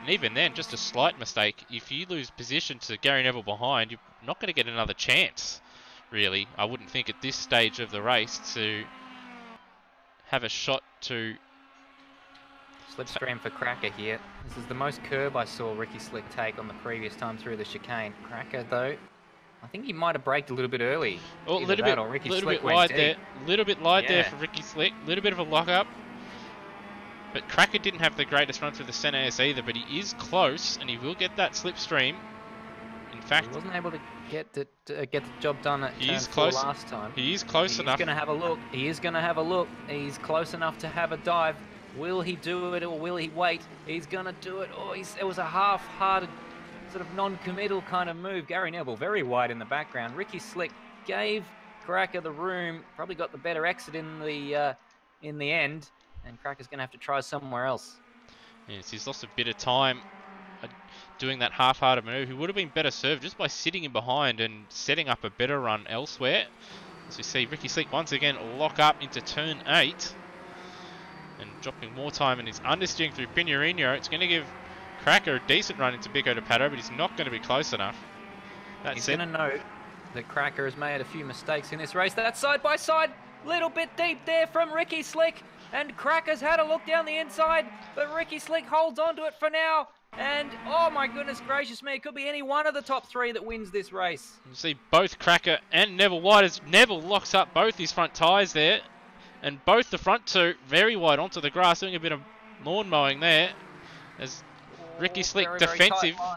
And even then, just a slight mistake, if you lose position to Gary Neville behind, you're not going to get another chance, really. I wouldn't think at this stage of the race to have a shot to... Slipstream for Cracker here. This is the most curb I saw Ricky Slick take on the previous time through the chicane. Cracker, though, I think he might have braked a little bit early. Oh, a little bit wide there. Little bit wide there for Ricky Slick. Little bit of a lock-up. But Cracker didn't have the greatest run through the Senna S either, but he is close, and he will get that slipstream. In fact, he wasn't able to get the job done at turn 4 last time. He is close enough. He's going to have a look. He is going to have a look. He's close enough to have a dive. Will he do it, or will he wait? He's going to do it. Oh, it was a half-hearted, sort of non-committal kind of move. Gary Neville very wide in the background. Ricky Slick gave Cracker the room. Probably got the better exit in the end. And Cracker's going to have to try somewhere else. Yes, he's lost a bit of time doing that half-hearted move. He would have been better served just by sitting in behind and setting up a better run elsewhere. As we see Ricky Slick once again lock up into turn 8. And dropping more time, and he's understeering through Pinheiro. It's going to give Cracker a decent run into Pico de Pato, but he's not going to be close enough. He's going to know that Cracker has made a few mistakes in this race. That's side-by-side. Little bit deep there from Ricky Slick. And Cracker's had a look down the inside, but Ricky Slick holds on to it for now. And, oh my goodness gracious me, it could be any one of the top 3 that wins this race. You see both Cracker and Neville wide as Neville locks up both his front tyres there. And both the front two very wide onto the grass, doing a bit of lawn mowing there. As Ricky Slick very, defensive. Very tight line.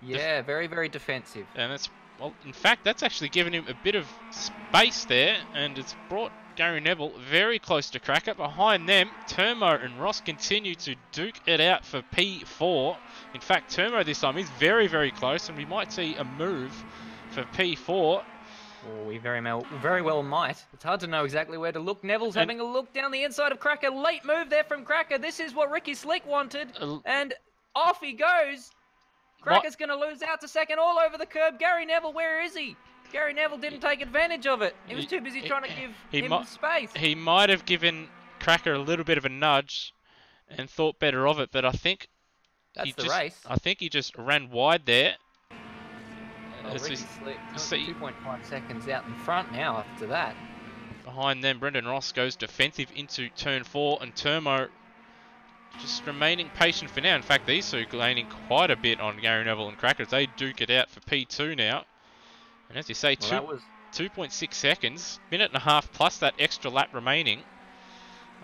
Yeah, very, very defensive. And it's, well, in fact, that's actually given him a bit of space there, and it's brought Gary Neville very close to Cracker. Behind them, Termo and Ross continue to duke it out for P4. In fact, Termo this time is very, very close, and we might see a move for P4. Oh, we very well might. It's hard to know exactly where to look. Neville's having a look down the inside of Cracker. Late move there from Cracker. This is what Ricky Slick wanted. And off he goes. Cracker's going to lose out to second all over the curb. Gary Neville, where is he? Gary Neville didn't take advantage of it. He was too busy trying to give him space. He might have given Cracker a little bit of a nudge and thought better of it, but I think race. I think he just ran wide there. Ricky Slick, 2.5 seconds out in front now after that. Behind them, Brendan Ross goes defensive into turn 4, and Termo just remaining patient for now. In fact, these two gaining quite a bit on Gary Neville and Cracker as they duke it out for P2 now. And as you say, 2.6 seconds, minute and a half plus that extra lap remaining.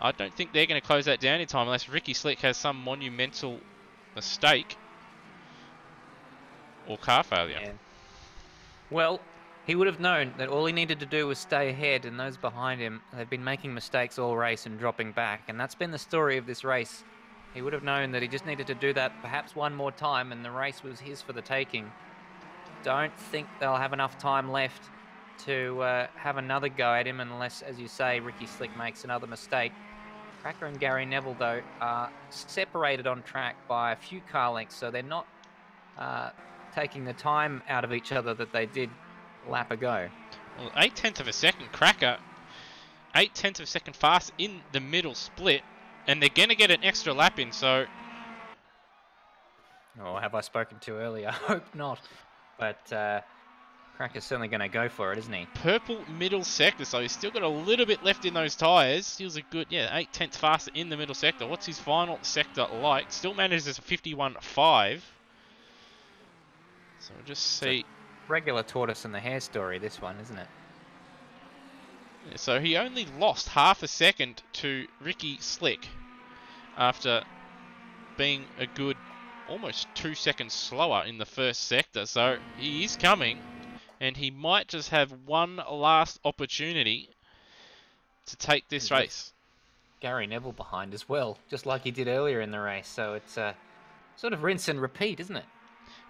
I don't think they're going to close that down in time unless Ricky Slick has some monumental mistake or car failure. Yeah. Well, he would have known that all he needed to do was stay ahead, and those behind him, they've been making mistakes all race and dropping back, and that's been the story of this race. He would have known that he just needed to do that perhaps one more time, and the race was his for the taking. Don't think they'll have enough time left to have another go at him unless, as you say, Ricky Slick makes another mistake. Cracker and Gary Neville, though, are separated on track by a few car lengths, so they're not taking the time out of each other that they did a lap ago. Well, 0.8 of a second, Cracker, 0.8 of a second fast in the middle split, and they're going to get an extra lap in, so... Oh, have I spoken too early? I hope not. But Cracker's certainly going to go for it, isn't he? Purple middle sector, so he's still got a little bit left in those tyres. Still a good, 0.8 faster in the middle sector. What's his final sector like? Still manages a 51.5. So we'll just see. Regular tortoise and the hare story, this one, isn't it? Yeah, so he only lost half a second to Ricky Slick after being a good almost 2 seconds slower in the first sector. So he is coming, and he might just have one last opportunity to take this race. Gary Neville behind as well, just like he did earlier in the race. So it's sort of rinse and repeat, isn't it?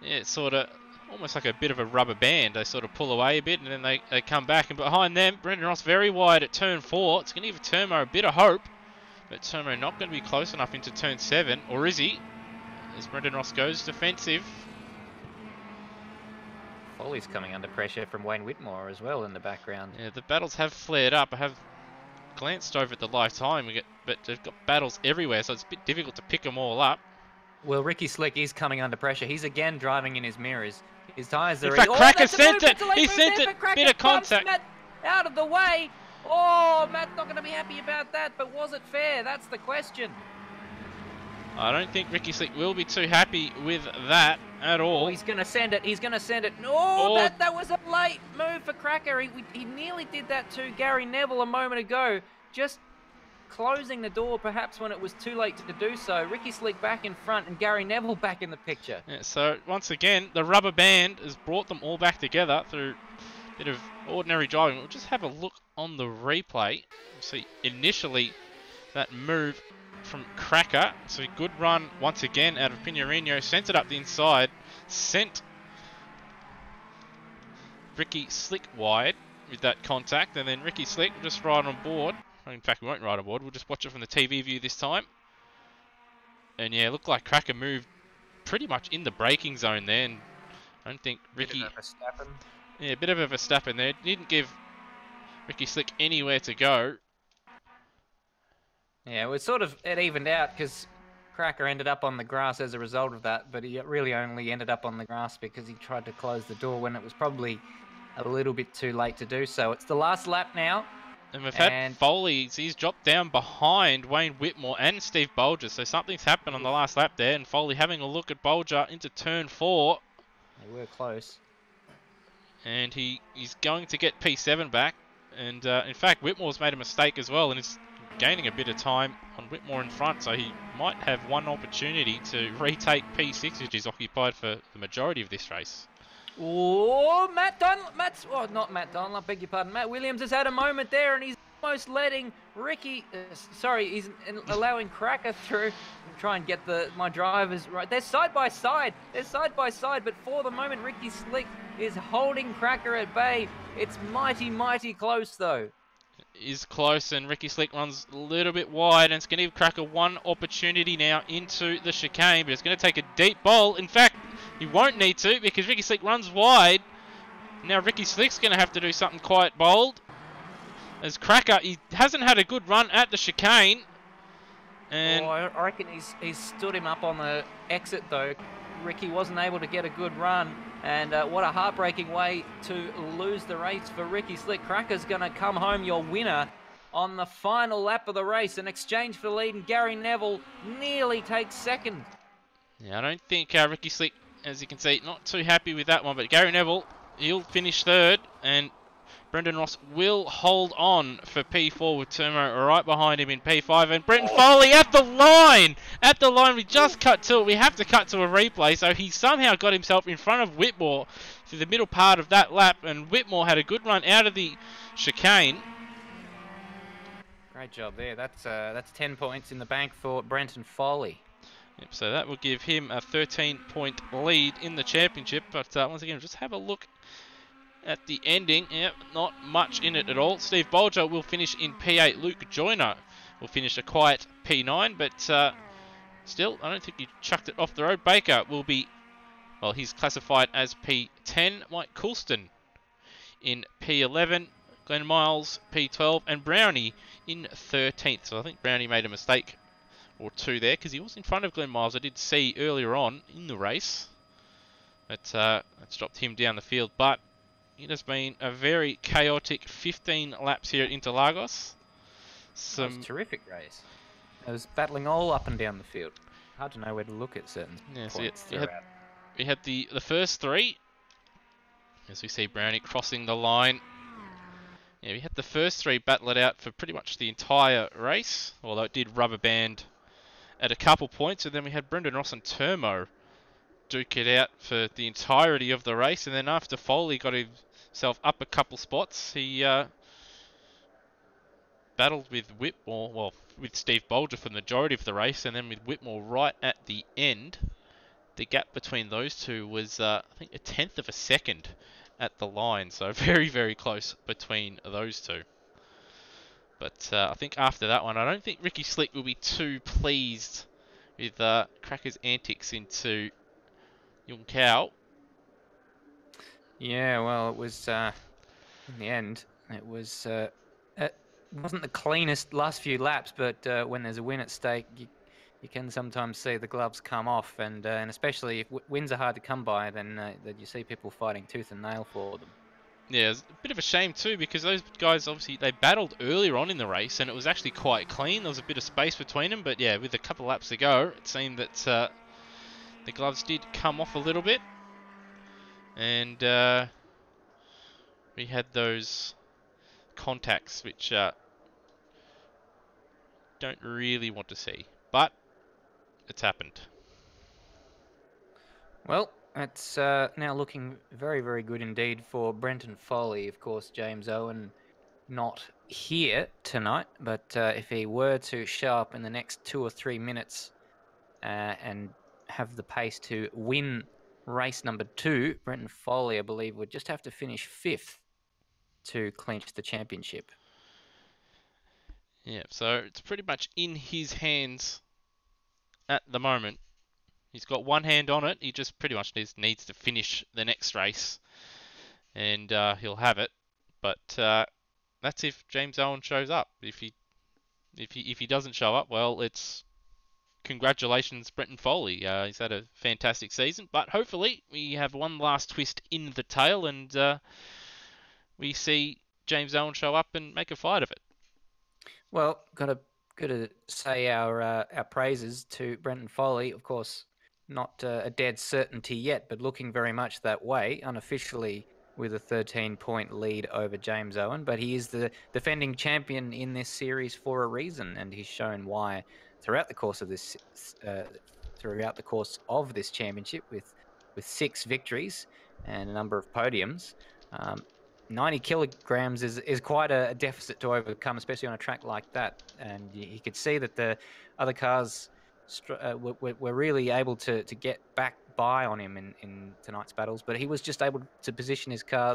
Yeah, it's sort of almost like a bit of a rubber band. They sort of pull away a bit, and then they come back. And behind them, Brendan Ross very wide at turn 4. It's going to give Termo a bit of hope, but Termo not going to be close enough into turn 7, or is he? As Brendan Ross goes defensive. Foley's coming under pressure from Wayne Whitmore as well in the background. Yeah, the battles have flared up. I have glanced over at the live time, but they've got battles everywhere, so it's a bit difficult to pick them all up. Well, Ricky Slick is coming under pressure. He's again driving in his mirrors. His tyres are... In fact, Cracker sent it! He sent it! Bit of contact. Matt out of the way. Oh, Matt's not going to be happy about that, but was it fair? That's the question. I don't think Ricky Slick will be too happy with that at all. Oh, he's going to send it. He's going to send it. No, that was a late move for Cracker. He nearly did that to Gary Neville a moment ago. Just closing the door perhaps when it was too late to do so. Ricky Slick back in front and Gary Neville back in the picture. Yeah, so once again, the rubber band has brought them all back together through a bit of ordinary driving. We'll just have a look on the replay. See, initially that move from Cracker. So a good run once again out of Pinheiro. Sent it up the inside. Sent Ricky Slick wide with that contact. And then Ricky Slick will just ride on board. In fact, we won't ride on board. We'll just watch it from the TV view this time. And yeah, it looked like Cracker moved pretty much in the braking zone there. And I don't think Ricky... Bit of a Verstappen. Yeah, a bit of a Verstappen there. Didn't give Ricky Slick anywhere to go. Yeah, it evened out because Cracker ended up on the grass as a result of that, but he really only ended up on the grass because he tried to close the door when it was probably a little bit too late to do so. It's the last lap now. And we've had Foley, he's dropped down behind Wayne Whitmore and Steve Bolger, so something's happened on the last lap there, and Foley having a look at Bolger into turn 4. They were close. And he's going to get P7 back, and in fact Whitmore's made a mistake as well, and is gaining a bit of time on Whitmore in front, so he might have one opportunity to retake P6, which is occupied for the majority of this race. Oh, not Matt Dunlop, beg your pardon. Matt Williams has had a moment there, and he's almost letting Ricky, he's allowing Cracker through and try and get my drivers right. They're side by side, but for the moment, Ricky Slick is holding Cracker at bay. It's mighty, mighty close, though. Is close, and Ricky Slick runs a little bit wide, and it's going to give Cracker one opportunity now into the chicane, but it's going to take a deep bowl. In fact, he won't need to, because Ricky Slick runs wide. Now Ricky Slick's going to have to do something quite bold. As Cracker, he hasn't had a good run at the chicane. And I reckon he's stood him up on the exit, though. Ricky wasn't able to get a good run. And what a heartbreaking way to lose the race for Ricky Slick. Cracker's going to come home your winner on the final lap of the race. An exchange for the lead, and Gary Neville nearly takes second. Yeah, I don't think Ricky Slick, as you can see, not too happy with that one. But Gary Neville, he'll finish third. And Brendan Ross will hold on for P4 with Termo right behind him in P5. And Brenton Foley at the line! At the line, we just cut to it. We have to cut to a replay. So he somehow got himself in front of Whitmore through the middle part of that lap. And Whitmore had a good run out of the chicane. Great job there. That's 10 points in the bank for Brenton Foley. Yep, so that will give him a 13-point lead in the championship. But once again, just have a look at the ending. Yep, not much in it at all. Steve Bolger will finish in P8. Luke Joyner will finish a quiet P9, but still, I don't think he chucked it off the road. Baker will be, well, he's classified as P10. Mike Coulston in P11. Glenn Miles P12, and Brownie in 13th. So I think Brownie made a mistake or two there, because he was in front of Glenn Miles. I did see earlier on in the race. That's dropped him down the field, but it has been a very chaotic 15 laps here at Interlagos. That was a terrific race. It was battling all up and down the field. Hard to know where to look at certain points throughout. We had the first three. As we see Brownie crossing the line. Yeah, we had the first three battle it out for pretty much the entire race, although it did rubber band at a couple points. And then we had Brendan Ross and Termo duke it out for the entirety of the race. And then after Foley got himself up a couple spots, he battled with Whitmore, well, with Steve Bolger for the majority of the race, and then with Whitmore right at the end. The gap between those two was, I think, a tenth of a second at the line, so very, very close between those two. But I think after that one, I don't think Ricky Slick will be too pleased with Cracker's antics into Yung Cow. Yeah, well, it was, in the end, it wasn't the cleanest last few laps, but when there's a win at stake, you can sometimes see the gloves come off, and especially if wins are hard to come by, then you see people fighting tooth and nail for them. Yeah, it's a bit of a shame too, because those guys, obviously, they battled earlier on in the race, and it was actually quite clean. There was a bit of space between them, but yeah, with a couple of laps to go, it seemed that the gloves did come off a little bit. And we had those contacts, which don't really want to see. But it's happened. Well, it's now looking very, very good indeed for Brenton Foley. Of course, James Owen not here tonight, but if he were to show up in the next 2 or 3 minutes and have the pace to win race number 2, Brenton Foley, I believe, would just have to finish 5th to clinch the championship. Yeah, so it's pretty much in his hands at the moment. He's got one hand on it. He just pretty much needs to finish the next race, and he'll have it. But that's if James Owen shows up. If he doesn't show up, well, it's congratulations, Brenton Foley. He's had a fantastic season, but hopefully we have one last twist in the tail, and we see James Owen show up and make a fight of it. Well, got to say our praises to Brenton Foley. Of course, not a dead certainty yet, but looking very much that way. Unofficially, with a 13-point lead over James Owen, but he is the defending champion in this series for a reason, and he's shown why throughout the course of this championship with 6 victories and a number of podiums. 90 kilograms is quite a deficit to overcome, especially on a track like that. And he could see that the other cars were really able to get back by on him in tonight's battles, but he was just able to position his car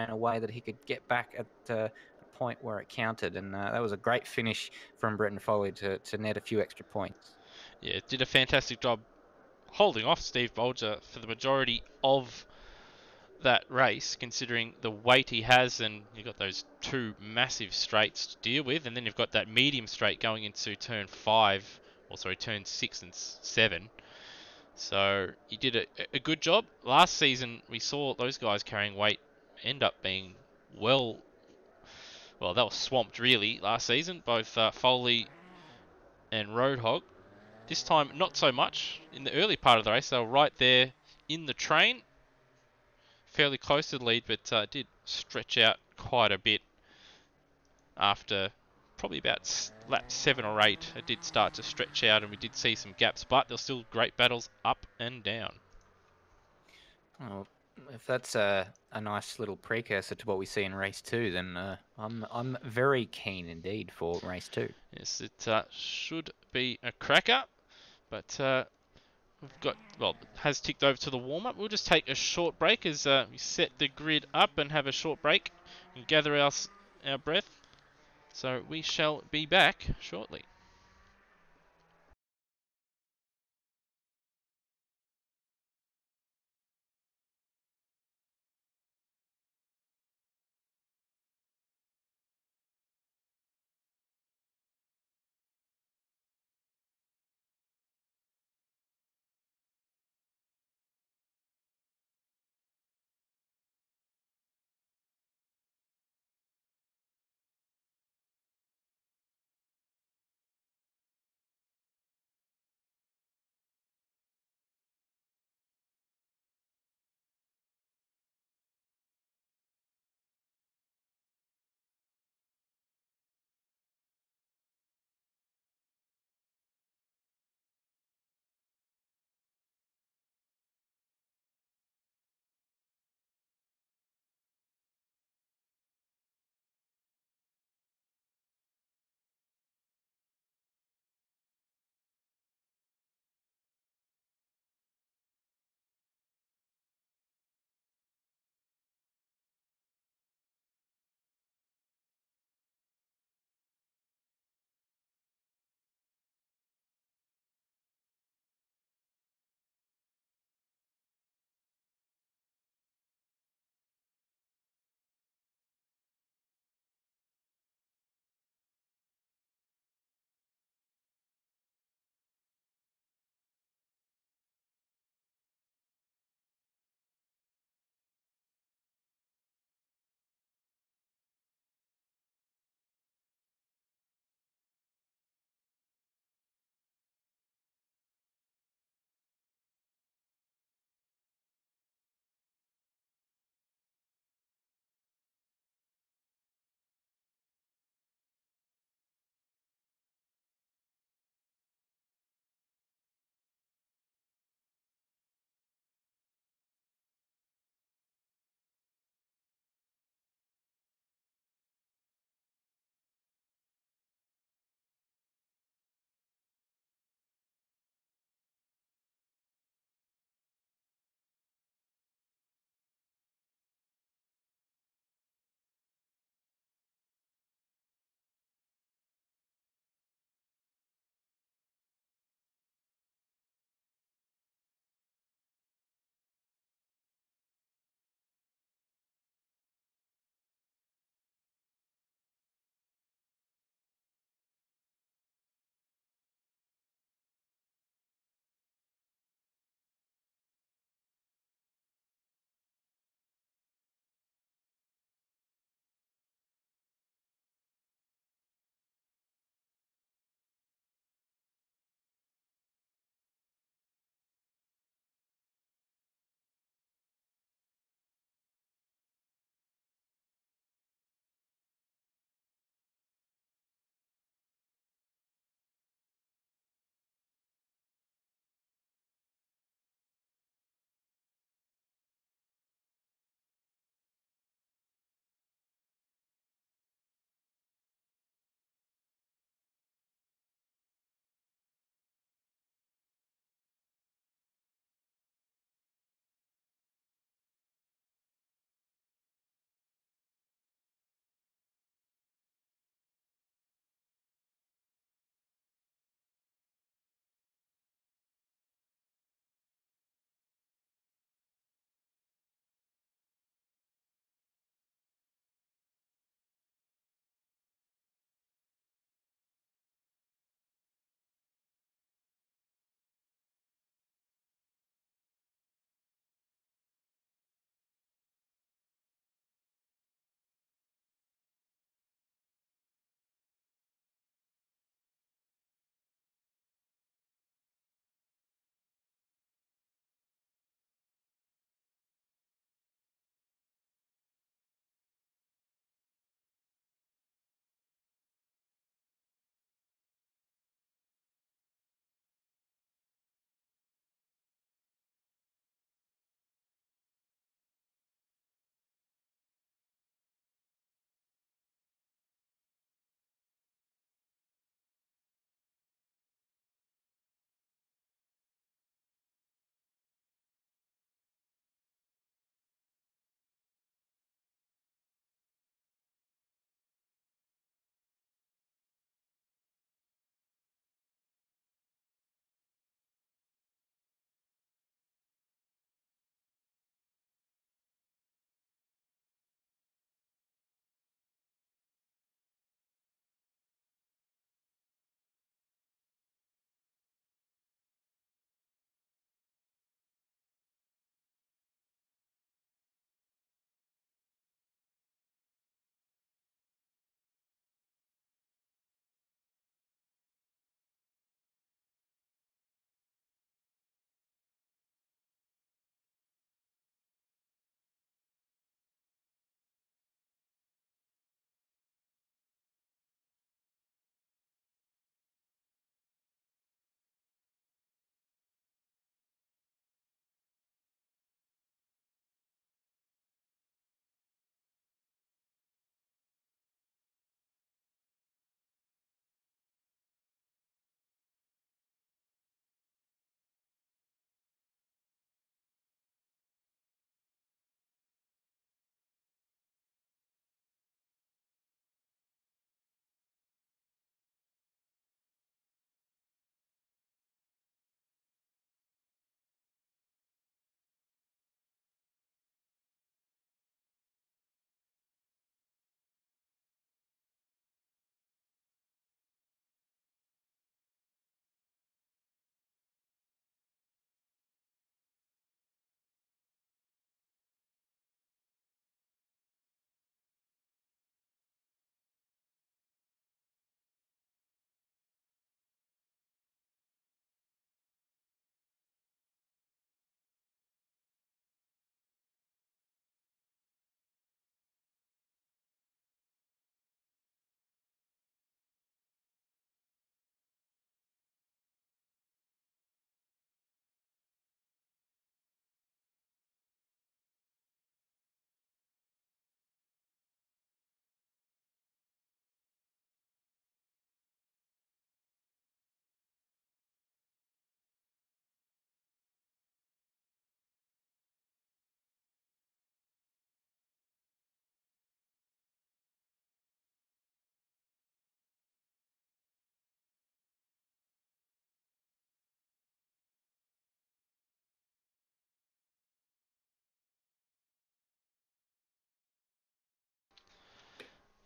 in a way that he could get back at a point where it counted. And that was a great finish from Bretton Foley to net a few extra points. Yeah, did a fantastic job holding off Steve Bolger for the majority of that race, considering the weight he has, and you've got those 2 massive straights to deal with, and then you've got that medium straight going into turn 6 and 7. So he did a good job. Last season, we saw those guys carrying weight end up being well, they were swamped really last season, both Foley and Roadhog. This time, not so much. In the early part of the race, they were right there in the train, fairly close to the lead, but did stretch out quite a bit after probably about lap 7 or 8. It did start to stretch out, and we did see some gaps, but there's still great battles up and down. Oh, if that's a nice little precursor to what we see in race 2, then I'm very keen indeed for race 2. Yes, it should be a cracker, but we've got, it has ticked over to the warm-up. We'll just take a short break as we set the grid up and have a short break and gather our breath. So we shall be back shortly.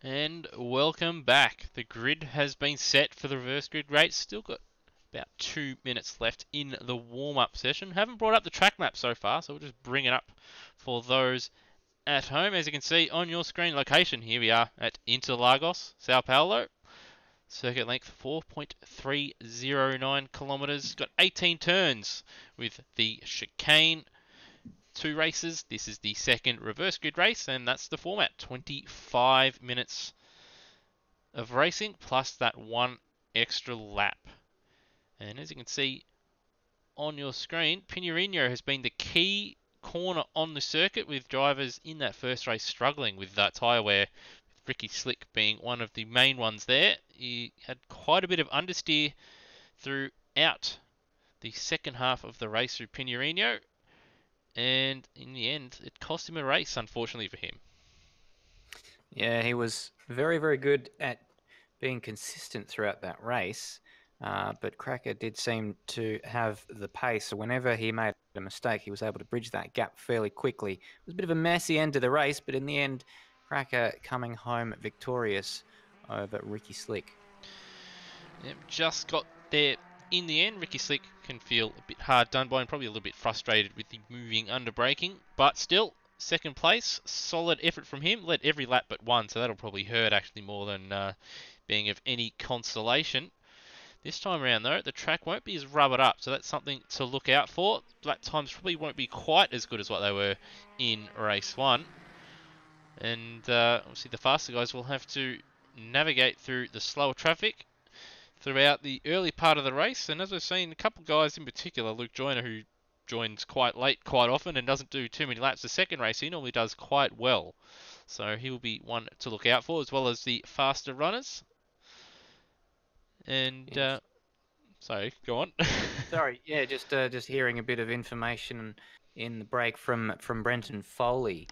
And welcome back. The grid has been set for the reverse grid race. Still got about 2 minutes left in the warm-up session. Haven't brought up the track map so far, so we'll just bring it up for those at home. As you can see on your screen location, here we are at Interlagos, Sao Paulo. Circuit length 4.309 kilometers. Got 18 turns with the chicane. 2 races. This is the second reverse grid race, and that's the format. 25 minutes of racing plus that 1 extra lap. And as you can see on your screen, Pinheiro has been the key corner on the circuit, with drivers in that first race struggling with that tyre wear, with Ricky Slick being one of the main ones there. He had quite a bit of understeer throughout the second half of the race through Pinheiro, and in the end, it cost him a race, unfortunately for him. Yeah, he was very, very good at being consistent throughout that race, but Cracker did seem to have the pace. So whenever he made a mistake, he was able to bridge that gap fairly quickly. It was a bit of a messy end to the race, but in the end, Cracker coming home victorious over Ricky Slick. Yep, just got there in the end. Ricky Slick can feel a bit hard done by and probably a little bit frustrated with the moving under braking, but still, second place, solid effort from him. Led every lap but one, so that'll probably hurt actually more than being of any consolation. This time around though, the track won't be as rubbered up, so that's something to look out for. Lap times probably won't be quite as good as what they were in race 1. And obviously the faster guys will have to navigate through the slower traffic throughout the early part of the race. And as we've seen, a couple of guys in particular, Luke Joyner, who joins quite late quite often and doesn't do too many laps the second race, he normally does quite well. So he will be one to look out for, as well as the faster runners. And Yes. sorry, go on. Sorry, yeah, just hearing a bit of information in the break from Brenton Foley,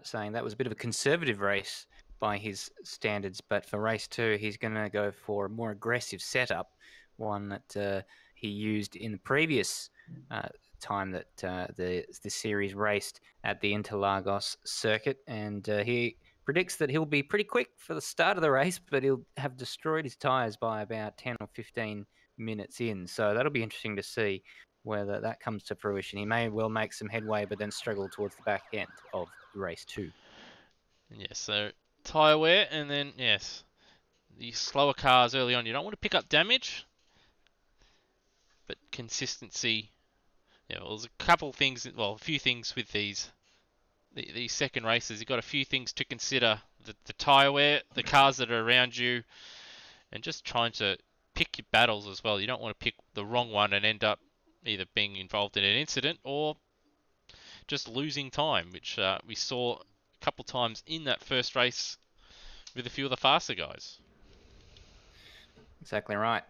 saying that was a bit of a conservative race by his standards, but for race 2, he's going to go for a more aggressive setup, one that he used in the previous time that the series raced at the Interlagos circuit, and he predicts that he'll be pretty quick for the start of the race, but he'll have destroyed his tyres by about 10 or 15 minutes in. So that'll be interesting to see whether that comes to fruition. He may well make some headway, but then struggle towards the back end of race 2. Yes, so tyre wear, and then, yes, the slower cars early on. You don't want to pick up damage, but consistency. Yeah, well, there's a couple things, well, a few things with these second races. You've got a few things to consider. The tyre wear, the cars that are around you, and just trying to pick your battles as well. You don't want to pick the wrong one and end up either being involved in an incident or just losing time, which we saw a couple times in that first race with a few of the faster guys. Exactly right.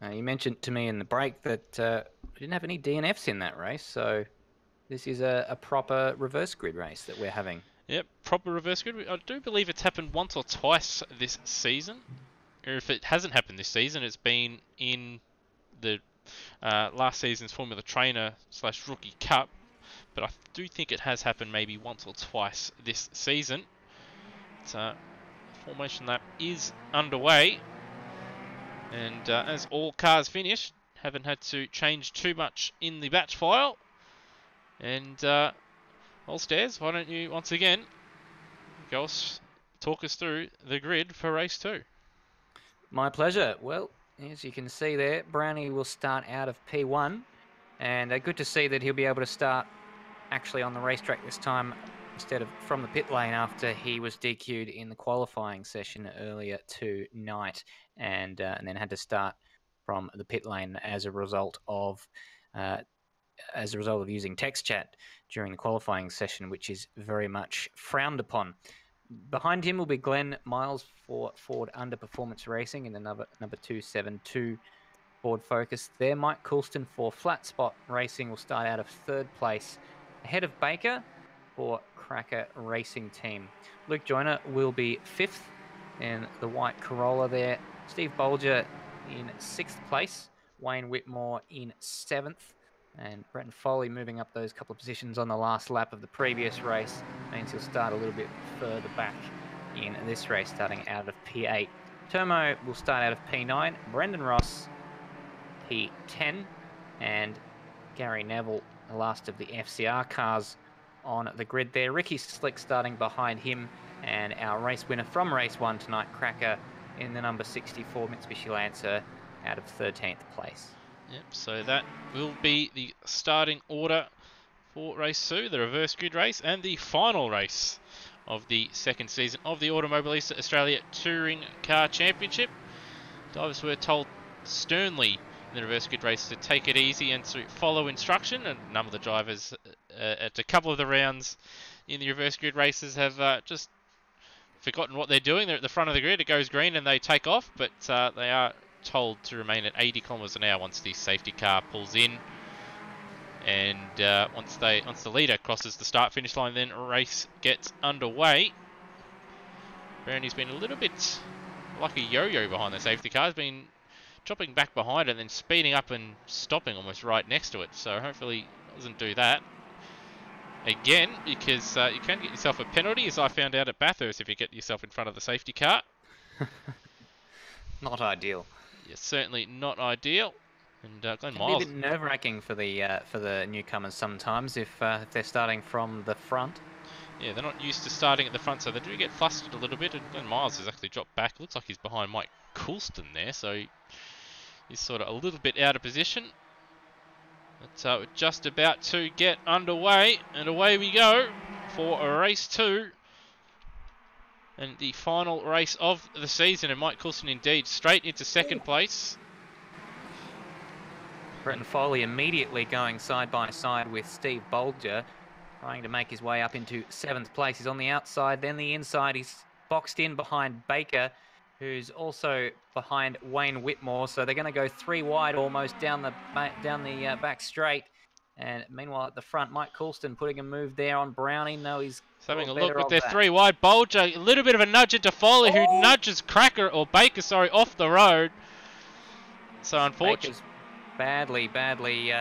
You mentioned to me in the break that we didn't have any DNFs in that race, so this is a proper reverse grid race that we're having. Yep, proper reverse grid. I do believe it's happened once or twice this season. Or if it hasn't happened this season, it's been in the last season's Formula Trainer / Rookie Cup. But I do think it has happened maybe once or twice this season. Formation lap is underway. And as all cars finish, haven't had to change too much in the batch file. And Stairs, why don't you once again talk us through the grid for race 2? My pleasure. Well, as you can see there, Brownie will start out of P1, and good to see that he'll be able to start actually on the racetrack this time instead of from the pit lane after he was DQ'd in the qualifying session earlier tonight, and then had to start from the pit lane as a result of using text chat during the qualifying session, which is very much frowned upon. Behind him will be Glenn Miles for Ford Underperformance Racing in the number 272 Ford Focus there. Mike Coulston for Flat Spot Racing will start out of 3rd place, ahead of Baker for Cracker Racing Team. Luke Joyner will be 5th in the white Corolla there. Steve Bolger in 6th place. Wayne Whitmore in 7th. And Brenton Foley moving up those couple of positions on the last lap of the previous race means he'll start a little bit further back in this race, starting out of P8. Termo will start out of P9, Brendan Ross P10, and Gary Neville, the last of the FCR cars on the grid there. Ricky Slick starting behind him, and our race winner from race 1 tonight, Cracker, in the number 64 Mitsubishi Lancer out of 13th place. Yep, so that will be the starting order for race 2, the reverse grid race, and the final race of the second season of the Automobilista Australia Touring Car Championship. Drivers were told sternly in the reverse grid race to take it easy and to follow instruction, and none of the drivers at a couple of the rounds in the reverse grid races have just forgotten what they're doing. They're at the front of the grid, it goes green and they take off, but they are told to remain at 80 kilometers an hour once the safety car pulls in. And once the leader crosses the start-finish line, then race gets underway. Brownie's been a little bit like a yo-yo behind the safety car. He's been dropping back behind it and then speeding up and stopping almost right next to it. So hopefully he doesn't do that again, because you can get yourself a penalty, as I found out at Bathurst, if you get yourself in front of the safety car. Not ideal. Yeah, certainly not ideal. And Glenn Can Miles. be a bit nerve-wracking for the newcomers sometimes if they're starting from the front. Yeah, they're not used to starting at the front, so they do get flustered a little bit. And Glenn Miles has actually dropped back. Looks like he's behind Mike Coulston there, so he's sort of a little bit out of position. But we're just about to get underway, and away we go for race 2. And the final race of the season, and Mike Coulston indeed straight into second place. Brenton Foley immediately going side by side with Steve Bolger, trying to make his way up into 7th place. He's on the outside, then the inside. He's boxed in behind Baker, who's also behind Wayne Whitmore. So they're going to go 3 wide almost down the back straight. And meanwhile at the front, Mike Coulston putting a move there on Brownie. No, he's having a look with their 3 wide. Bolger, a little bit of a nudge into Foley, who nudges Cracker, or Baker, sorry, off the road. So unfortunately, badly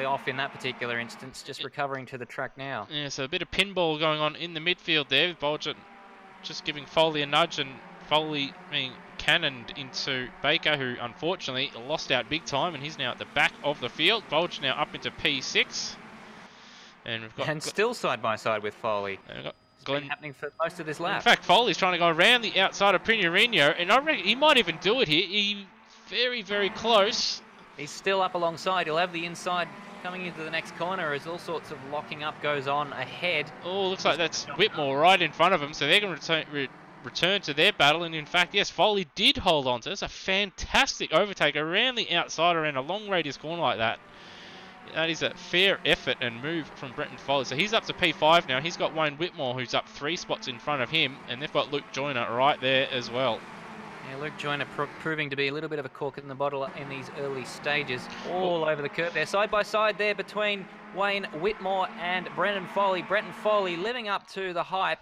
off in that particular instance, just recovering to the track now. Yeah, so a bit of pinball going on in the midfield there, with Bolger just giving Foley a nudge, and Foley being cannoned into Baker, who unfortunately lost out big time, and he's now at the back of the field. Bolger now up into P6. And we've got still side by side with Foley. We've got Glenn happening for most of this lap. In fact, Foley's trying to go around the outside of Pinarino, and I reckon he might even do it here. He very, very close. He's still up alongside. He'll have the inside coming into the next corner as all sorts of locking up goes on ahead. Oh, looks like that's Whitmore right in front of him, so they're going to return to their battle. And in fact, yes, Foley did hold on to it. It's a fantastic overtake around the outside, around a long radius corner like that. That is a fair effort and move from Brenton Foley. So he's up to P5 now. He's got Wayne Whitmore, who's up 3 spots in front of him, and they've got Luke Joyner right there as well. Yeah, Luke Joyner proving to be a little bit of a cork in the bottle in these early stages. All over the curve there, side by side there between Wayne Whitmore and Brenton Foley. Brenton Foley living up to the hype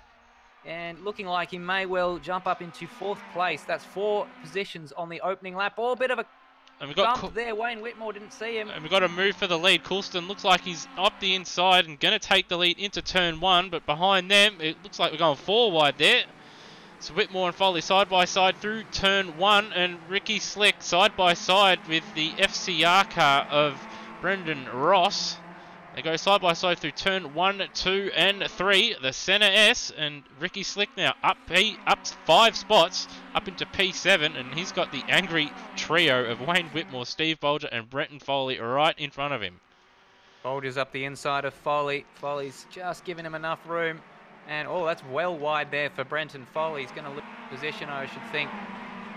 and looking like he may well jump up into 4th place. That's 4 positions on the opening lap. Oh, a bit of a bump there. Wayne Whitmore didn't see him. And we've got a move for the lead. Coulston looks like he's up the inside and going to take the lead into turn 1, but behind them, it looks like we're going 4 wide there. So Whitmore and Foley side by side through turn 1, and Ricky Slick side by side with the FCR car of Brendan Ross. They go side by side through turn 1, 2 and 3, the Senna S, and Ricky Slick now up 5 spots, up into P7, and he's got the angry trio of Wayne Whitmore, Steve Bolger and Brenton Foley right in front of him. Bolger's up the inside of Foley. Foley's just giving him enough room. And, oh, that's well wide there for Brenton Foley. He's going to lose position, I should think.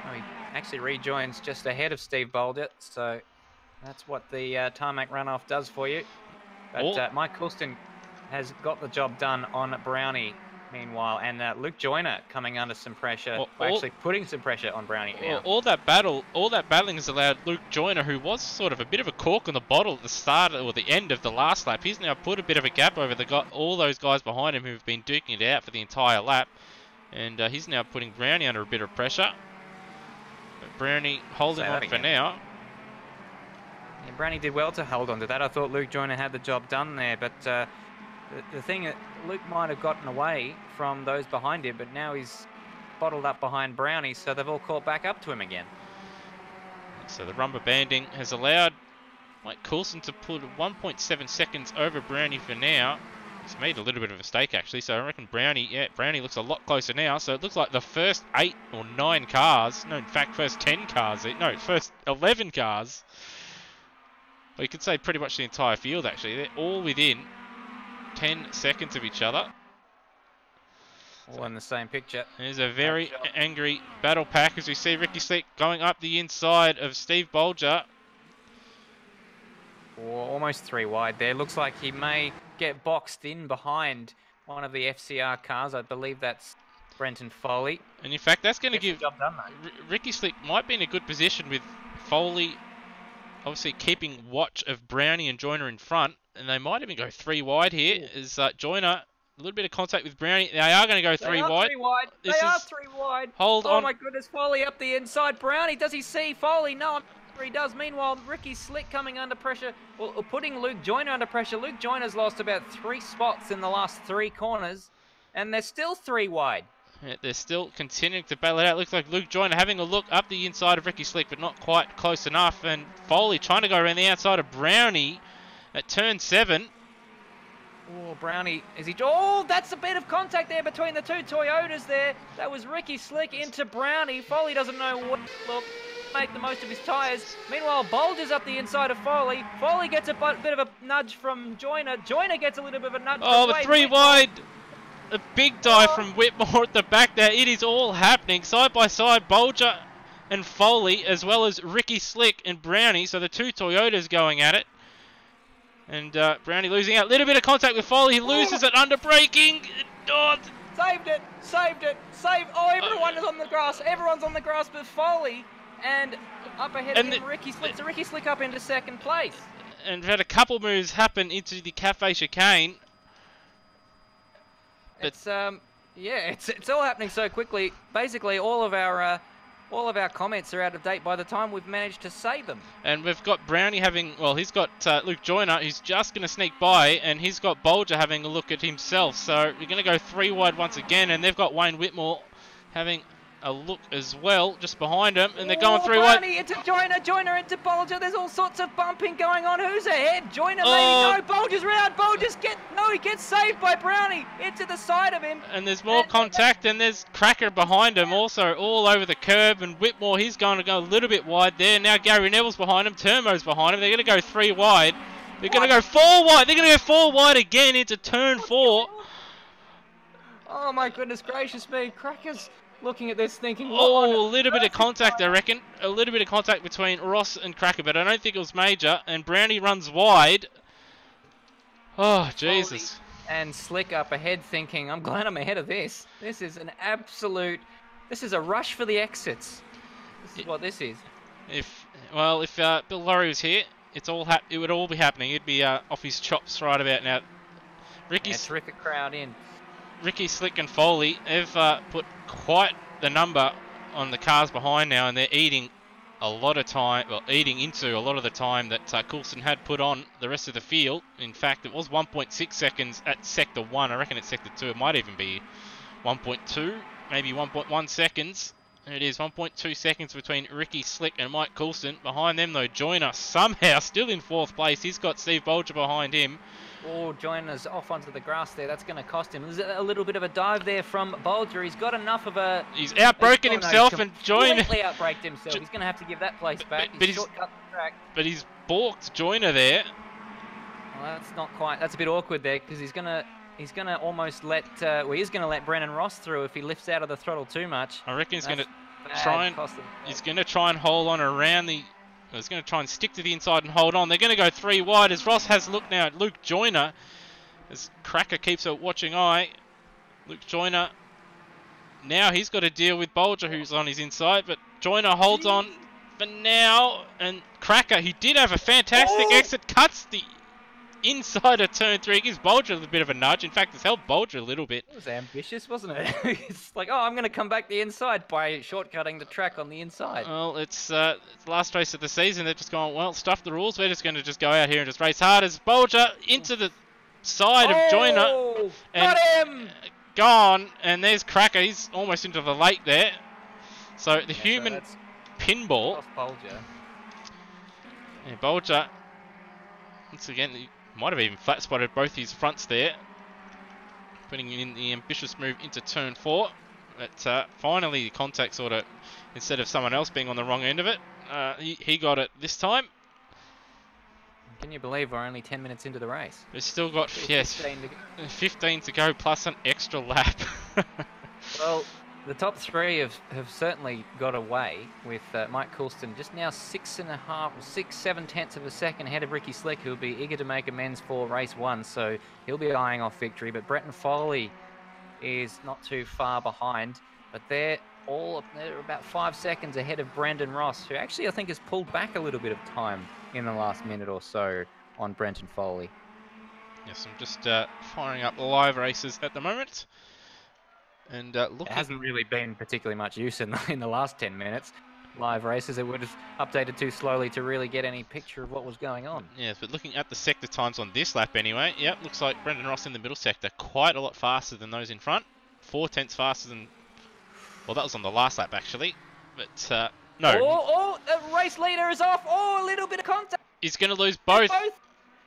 Oh, he actually rejoins just ahead of Steve Bolger. So that's what the tarmac runoff does for you. But Mike Coulston has got the job done on Brownie, meanwhile. And Luke Joyner coming under some pressure, actually putting some pressure on Brownie now. All that battling has allowed Luke Joyner, who was sort of a bit of a cork on the bottle at the start or the end of the last lap. He's now put a bit of a gap over all those guys behind him who've been duking it out for the entire lap. And he's now putting Brownie under a bit of pressure. But Brownie holding on for now. Yeah, Brownie did well to hold on to that. I thought Luke Joyner had the job done there, but the thing that Luke might have gotten away from those behind him, but now he's bottled up behind Brownie, so they've all caught back up to him again. So the rubber banding has allowed Mike Coulson to put 1.7 seconds over Brownie for now. He's made a little bit of a mistake actually, so I reckon Brownie looks a lot closer now. So it looks like the first 8 or 9 cars, no, in fact, first 10 cars, no, first 11 cars. Well, you could say pretty much the entire field actually. They're all within 10 seconds of each other. All in the same picture. There's a very angry battle pack as we see Ricky Slick going up the inside of Steve Bolger. Almost 3 wide there. Looks like he may get boxed in behind one of the FCR cars. I believe that's Brenton Foley. And in fact, that's going to give job done, Ricky Slick might be in a good position with Foley obviously keeping watch of Brownie and Joyner in front. And they might even go 3 wide here. As Joyner, a little bit of contact with Brownie. They are going to go 3 wide. 3 wide. They are 3 wide. Hold on. Oh my goodness, Foley up the inside. Brownie, does he see Foley? No, I'm sure he does. Meanwhile, Ricky Slick coming under pressure. Well, putting Luke Joyner under pressure. Luke Joyner's lost about 3 spots in the last 3 corners. And they're still 3 wide. Yeah, they're still continuing to battle it out. Looks like Luke Joyner having a look up the inside of Ricky Slick, but not quite close enough. And Foley trying to go around the outside of Brownie at turn 7. Oh, Brownie, is he... Oh, that's a bit of contact there between the 2 Toyotas there. That was Ricky Slick into Brownie. Foley doesn't know what to look, make the most of his tyres. Meanwhile, Bolger's up the inside of Foley. Foley gets a bit of a nudge from Joyner. Joyner gets a little bit of a nudge from Wade. The 3 wide. A big dive from Whitmore at the back there. It is all happening. Side by side, Bolger and Foley, as well as Ricky Slick and Brownie. So the 2 Toyotas going at it. And Brownie losing out. A little bit of contact with Foley. He loses it under braking. Oh. Saved it. Oh, everyone is on the grass. Everyone's on the grass but Foley. And up ahead of him, Ricky Slick. So Ricky Slick up into 2nd place. And we've had a couple moves happen into the Cafe Chicane. It's it's all happening so quickly. Basically, all of our comments are out of date by the time we've managed to say them. And we've got Brownie having, well, he's got Luke Joyner, who's just going to sneak by, and he's got Bolger having a look at himself. So we're going to go 3 wide once again, and they've got Wayne Whitmore having a look as well, just behind him, and they're going 3 wide. Brownie into Joyner, Joyner into Bolger. There's all sorts of bumping going on. Who's ahead? Joyner maybe. No, Bolger's round. He gets saved by Brownie into the side of him. And there's more contact, and there's Cracker behind him also all over the curb, and Whitmore, he's going to go a little bit wide there. Now Gary Neville's behind him, Termo's behind him. They're going to go 3 wide. They're going to go 4 wide. They're going to go 4 wide again into turn 4. Oh my goodness gracious me. Cracker's looking at this thinking, a little bit of contact, I reckon. A little bit of contact between Ross and Cracker, but I don't think it was major. And Brownie runs wide. Oh, Jesus. And Slick up ahead thinking, I'm glad I'm ahead of this. This is a rush for the exits. This is what this is. If Bill Laurie was here, it would all be happening. He'd be off his chops right about now. Terrific crowd in. Ricky Slick and Foley have put quite the number on the cars behind now, and they're eating a lot of time, eating into a lot of the time that Coulson had put on the rest of the field. In fact, it was 1.6 seconds at Sector 1. I reckon at Sector 2 it might even be 1.2, maybe 1.1 seconds. And it is 1.2 seconds between Ricky Slick and Mike Coulson. Behind them, though, Joyner somehow still in 4th place. He's got Steve Bolger behind him. Oh, Joyner's off onto the grass there. That's going to cost him. There's a little bit of a dive there from Bolger. He's got enough of a... He's outbroken himself and Joyner... Completely outbraked himself. He's going to have to give that place back. He's shortcut the track. But he's balked Joyner there. Well, that's not quite... That's a bit awkward there because he's going to almost let... he's going to let Brennan Ross through if he lifts out of the throttle too much. I reckon he's going to try and... He's going to try and hold on around the... He's going to try and stick to the inside and hold on. They're going to go 3 wide as Ross has a look now at Luke Joyner. As Cracker keeps a watching eye. Luke Joyner. Now he's got to deal with Bolger, who's on his inside. But Joyner holds on for now. And Cracker, he did have a fantastic exit. Cuts the inside of turn 3. Gives Bolger a little bit of a nudge. In fact, it's helped Bolger a little bit. It was ambitious, wasn't it? It's like, I'm going to come back the inside by shortcutting the track on the inside. Well, it's the last race of the season. They're just going, well, stuff the rules. We're just going to just go out here and just race hard as Bolger into the side of Joyner. Oh, And got him! gone. And there's Cracker. He's almost into the lake there. So the human that's pinball. lost Bolger. Yeah, Bolger, once again, he might have even flat spotted both his fronts there. Putting in the ambitious move into turn 4. But finally, the contact sort of, instead of someone else being on the wrong end of it, he got it this time. Can you believe we're only 10 minutes into the race? We've still got, Still yes, 15 to go plus an extra lap. Well, the top three have certainly got away with Mike Coulston just now 7 tenths of a second ahead of Ricky Slick, who'll be eager to make amends for race 1, so he'll be eyeing off victory. But Bretton Foley is not too far behind, but they're about 5 seconds ahead of Brendan Ross, who actually I think has pulled back a little bit of time in the last minute or so on Brenton Foley. Yes, I'm just firing up live races at the moment. And looking... It hasn't really been particularly much use in the last 10 minutes. Live races, it would have updated too slowly to really get any picture of what was going on. Yes, but looking at the sector times on this lap anyway, yep, looks like Brendan Ross in the middle sector quite a lot faster than those in front. 4 tenths faster than... Well, that was on the last lap actually, but no. Oh, the race leader is off. Oh, a little bit of contact. He's going to lose both.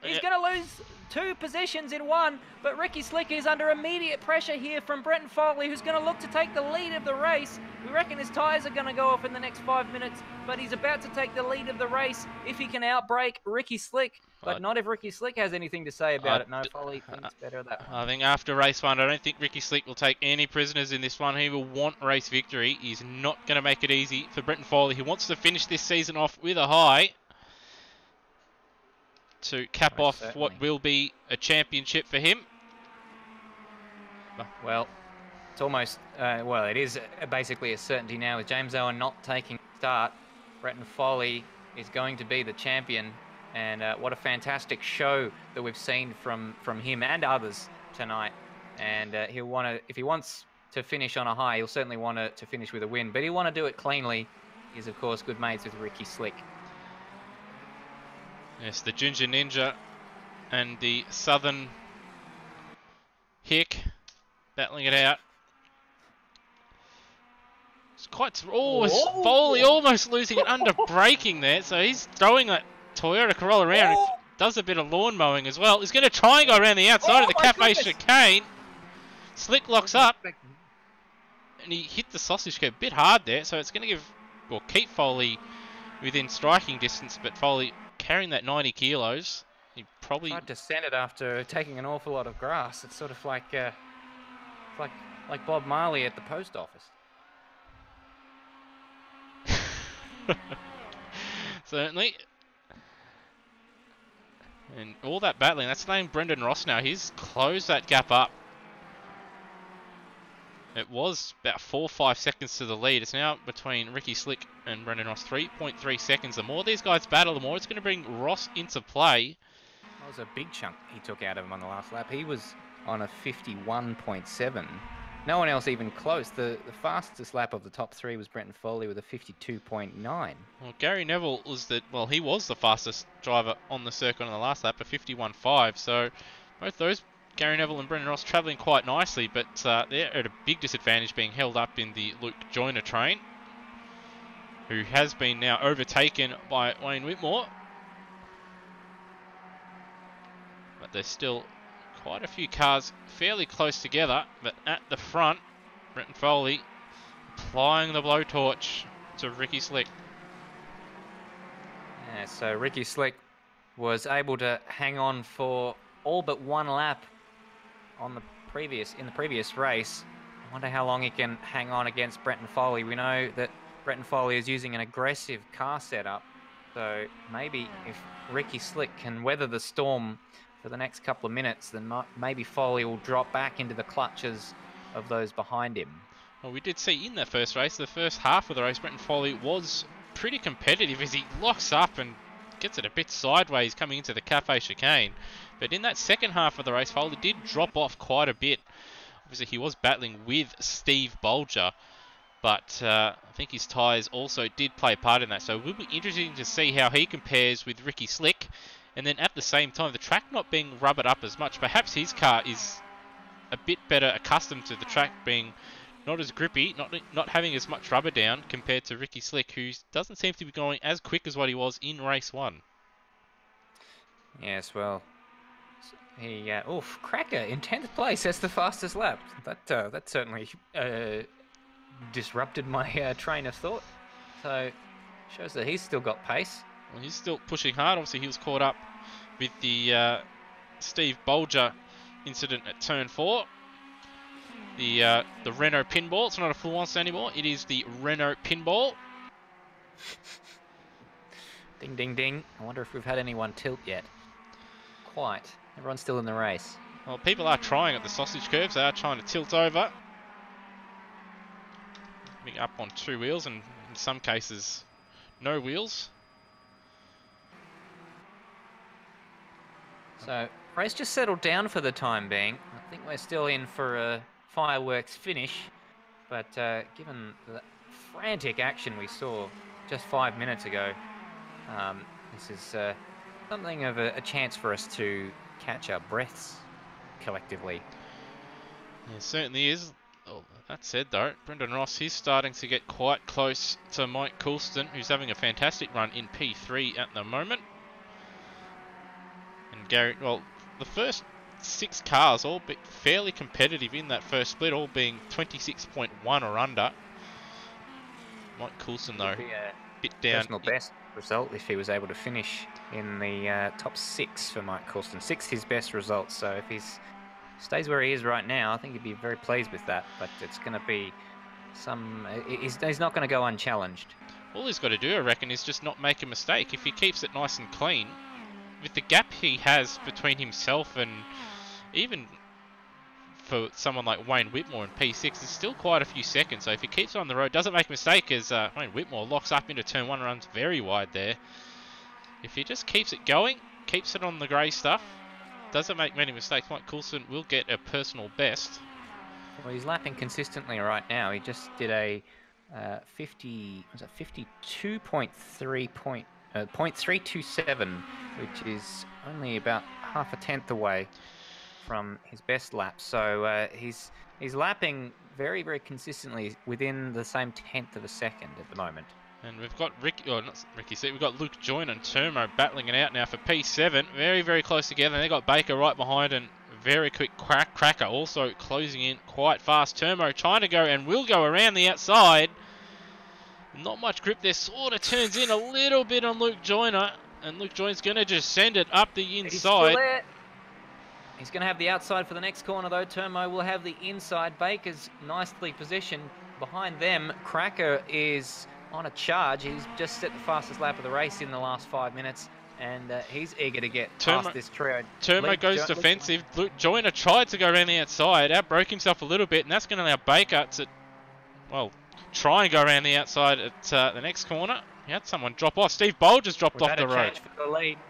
He's going to lose 2 positions in 1, but Ricky Slick is under immediate pressure here from Brenton Foley, who's going to look to take the lead of the race. We reckon his tyres are going to go off in the next 5 minutes, but he's about to take the lead of the race if he can outbrake Ricky Slick. But not if Ricky Slick has anything to say about it. No, Foley thinks better of that one. I think after race 1, I don't think Ricky Slick will take any prisoners in this one. He will want race victory. He's not going to make it easy for Brenton Foley. He wants to finish this season off with a high to cap off what will be a championship for him. Well, it's almost, well, it is basically a certainty now with James Owen not taking start. Bretton Foley is going to be the champion, and what a fantastic show that we've seen from him and others tonight. And he'll want to, if he wants to finish on a high, he'll certainly want to finish with a win, but he'll want to do it cleanly. He's, of course, good mates with Ricky Slick. Yes, the Ginger Ninja and the Southern Hick battling it out. It's quite... Oh, Foley almost losing it under braking there. So he's throwing that Toyota Corolla around. And does a bit of lawn mowing as well. He's going to try and go around the outside of the Cafe Chicane. Slick locks up. And he hit the sausage curb a bit hard there. So it's going to give... Well, keep Foley within striking distance. But Foley... carrying that 90 kilos, he probably tried to send it after taking an awful lot of grass. It's sort of like Bob Marley at the post office. Certainly. And all that battling, that's named Brendan Ross now. He's closed that gap up. It was about 4 or 5 seconds to the lead. It's now between Ricky Slick and Brendan Ross, 3.3 seconds. The more these guys battle, the more it's going to bring Ross into play. That was a big chunk he took out of him on the last lap. He was on a 51.7. No one else even close. The fastest lap of the top 3 was Brenton Foley with a 52.9. Well, Gary Neville was he was the fastest driver on the circuit on the last lap, a 51.5. So both those, Gary Neville and Brendan Ross, travelling quite nicely, but they're at a big disadvantage being held up in the Luke Joyner train, who has been now overtaken by Wayne Whitmore. But there's still quite a few cars fairly close together, but at the front, Brenton Foley applying the blowtorch to Ricky Slick. Yeah, so Ricky Slick was able to hang on for all but 1 lap in the previous race. I wonder how long he can hang on against Brenton Foley. We know that Brenton Foley is using an aggressive car setup, so maybe if Ricky Slick can weather the storm for the next couple of minutes, then maybe Foley will drop back into the clutches of those behind him. Well, we did see in that first race, the first half of the race, Brenton Foley was pretty competitive as he locks up and gets it a bit sideways coming into the Cafe Chicane. But in that second half of the race, Foley did drop off quite a bit. Obviously, he was battling with Steve Bolger, but I think his tyres also did play a part in that. So it will be interesting to see how he compares with Ricky Slick And then at the same time, the track not being rubbered up as much. Perhaps his car is a bit better accustomed to the track being not as grippy, not having as much rubber down compared to Ricky Slick, who doesn't seem to be going as quick as what he was in race 1. Yes, well, he Cracker in 10th place. That's the fastest lap. That certainly disrupted my train of thought. So shows that he's still got pace. Well, he's still pushing hard. Obviously, he was caught up with the Steve Bolger incident at turn 4. The Renault pinball. It's not a Fluence anymore. It is the Renault pinball. Ding, ding, ding. I wonder if we've had anyone tilt yet. Quite. Everyone's still in the race. Well, people are trying at the sausage curves. They are trying to tilt over. Being up on 2 wheels and in some cases no wheels. So, race just settled down for the time being. I think we're still in for a fireworks finish. But given the frantic action we saw just 5 minutes ago, this is something of a chance for us to catch our breaths collectively. Yeah, it certainly is. Oh, that said though, Brendan Ross, he's starting to get quite close to Mike Coulston, who's having a fantastic run in P3 at the moment. And Gary, well, the first 6 cars all fairly competitive in that first split, all being 26.1 or under. Mike Coulston though, bit down. Personal best result if he was able to finish in the top 6 for Mike Coulston. 6th his best result, so if he stays where he is right now, I think he'd be very pleased with that. But it's going to be he's not going to go unchallenged. All he's got to do, I reckon, is just not make a mistake. If he keeps it nice and clean, with the gap he has between himself and even for someone like Wayne Whitmore in P6, it's still quite a few seconds. So if he keeps it on the road, doesn't make a mistake, as Wayne Whitmore locks up into turn 1, runs very wide there. If he just keeps it going, keeps it on the grey stuff, doesn't make many mistakes, Mike Coulston will get a personal best. Well, he's lapping consistently right now. He just did a 52.327, which is only about half a tenth away from his best lap. So he's lapping very, very consistently within the same tenth of a second at the moment. And we've got we've got Luke Joyner and Termo battling it out now for P7. Very, very close together. And they've got Baker right behind, and very quick Cracker also closing in quite fast. Termo trying to go and will go around the outside. Not much grip there. Sort of turns in a little bit on Luke Joyner. And Luke Joyner's going to just send it up the inside. He's still there. He's going to have the outside for the next corner though. Termo will have the inside. Baker's nicely positioned behind them. Cracker is on a charge. He's just set the fastest lap of the race in the last 5 minutes, and he's eager to get past this trio. Termo goes defensive. Luke Joyner tried to go around the outside, outbroke himself a little bit, and that's going to allow Baker to, well, try and go around the outside at the next corner. He had someone drop off. Steve Bolger's dropped off the road.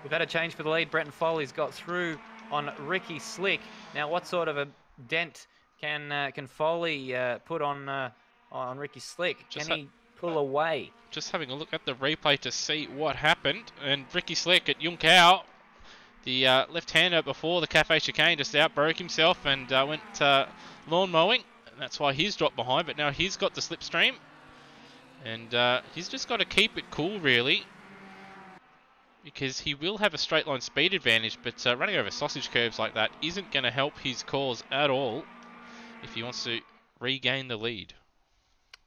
We've had a change for the lead. Bretton Foley's got through on Ricky Slick. Now, what sort of a dent can Foley put on Ricky Slick? Can he pull away? Just having a look at the replay to see what happened. And Ricky Slick at Junkau, the left-hander before the Cafe Chicane, just outbroke himself and went lawn mowing. And that's why he's dropped behind, but now he's got the slipstream. And he's just got to keep it cool, really, because he will have a straight line speed advantage, but running over sausage curves like that isn't going to help his cause at all if he wants to regain the lead.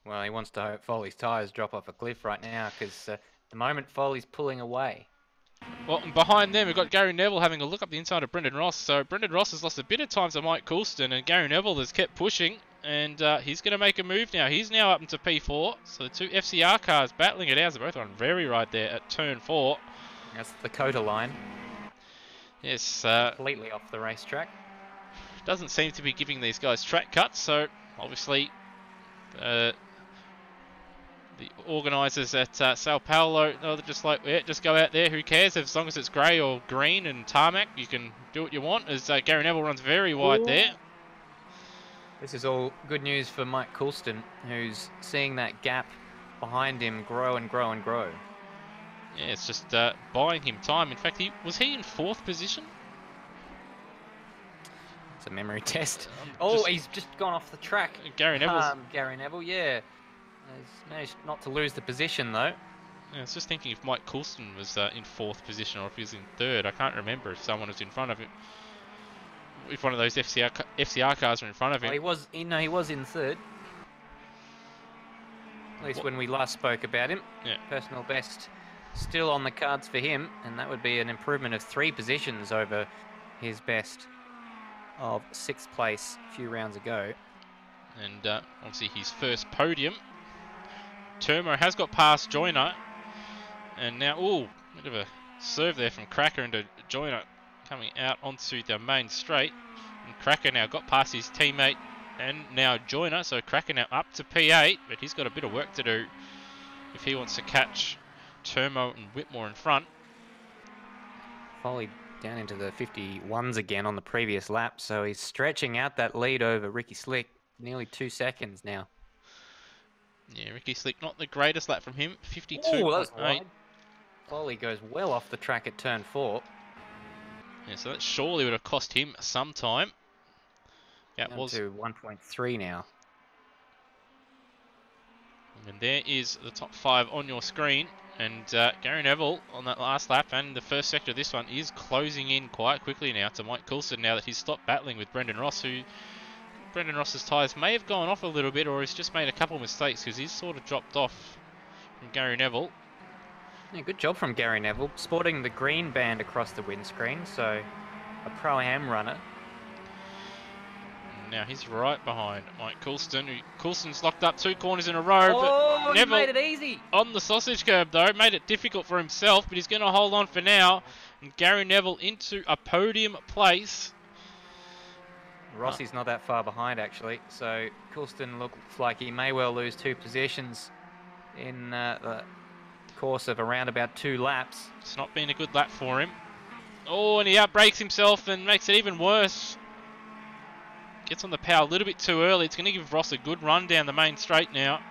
Well, he wants to hope Foley's tyres drop off a cliff right now, because at the moment Foley's pulling away. Well, and behind them we've got Gary Neville having a look up the inside of Brendan Ross. So Brendan Ross has lost a bit of time to Mike Coulston, and Gary Neville has kept pushing, and he's going to make a move now. He's now up into P4, so the two FCR cars battling it out. They're both on very right there at turn 4. That's the Dakota line. Yes. Completely off the racetrack. Doesn't seem to be giving these guys track cuts, so obviously the organisers at Sao Paulo, they're just like, yeah, just go out there, who cares, as long as it's grey or green and tarmac, you can do what you want, as Gary Neville runs very wide there. This is all good news for Mike Coulston, who's seeing that gap behind him grow and grow and grow. Yeah, it's just buying him time. In fact, was he in 4th position? It's a memory test. Just He's just gone off the track. Gary Neville's. Gary Neville, yeah. He's managed not to lose the position, though. I was just thinking if Mike Coulston was in 4th position or if he was in 3rd. I can't remember if someone was in front of him. If one of those FCR cars were in front of him. He was in 3rd. At least when we last spoke about him. Yeah. Personal best still on the cards for him, and that would be an improvement of 3 positions over his best of 6th place a few rounds ago. And obviously his first podium. Termo has got past Joyner. And now, bit of a serve there from Cracker into Joyner coming out onto the main straight. And Cracker now got past his teammate and now Joyner. So Cracker now up to P8, but he's got a bit of work to do if he wants to catch Termo and Whitmore in front. Foley down into the 51s again on the previous lap, so he's stretching out that lead over Ricky Slick, nearly 2 seconds now. Yeah, Ricky Slick, not the greatest lap from him, 52.8. Oh, that was wide. Foley goes well off the track at turn 4. Yeah, so that surely would have cost him some time. That Down was to 1.3 now. And there is the top 5 on your screen. And Gary Neville on that last lap and the first sector of this one is closing in quite quickly now to Mike Coulston now that he's stopped battling with Brendan Ross, who Brendan Ross's tyres may have gone off a little bit or he's just made a couple of mistakes because he's sort of dropped off from Gary Neville. Yeah, good job from Gary Neville, sporting the green band across the windscreen, so a Pro-Am runner. Now he's right behind Mike Coulston. Coulston's locked up 2 corners in a row, but he Neville made it easy. On the sausage curb though, made it difficult for himself, but he's going to hold on for now. And Gary Neville into a podium place. Rossi's not that far behind actually, so Coulston looks like he may well lose 2 positions in the course of around about 2 laps. It's not been a good lap for him. Oh, and he outbrakes himself and makes it even worse. Gets on the power a little bit too early. It's going to give Ross a good run down the main straight now.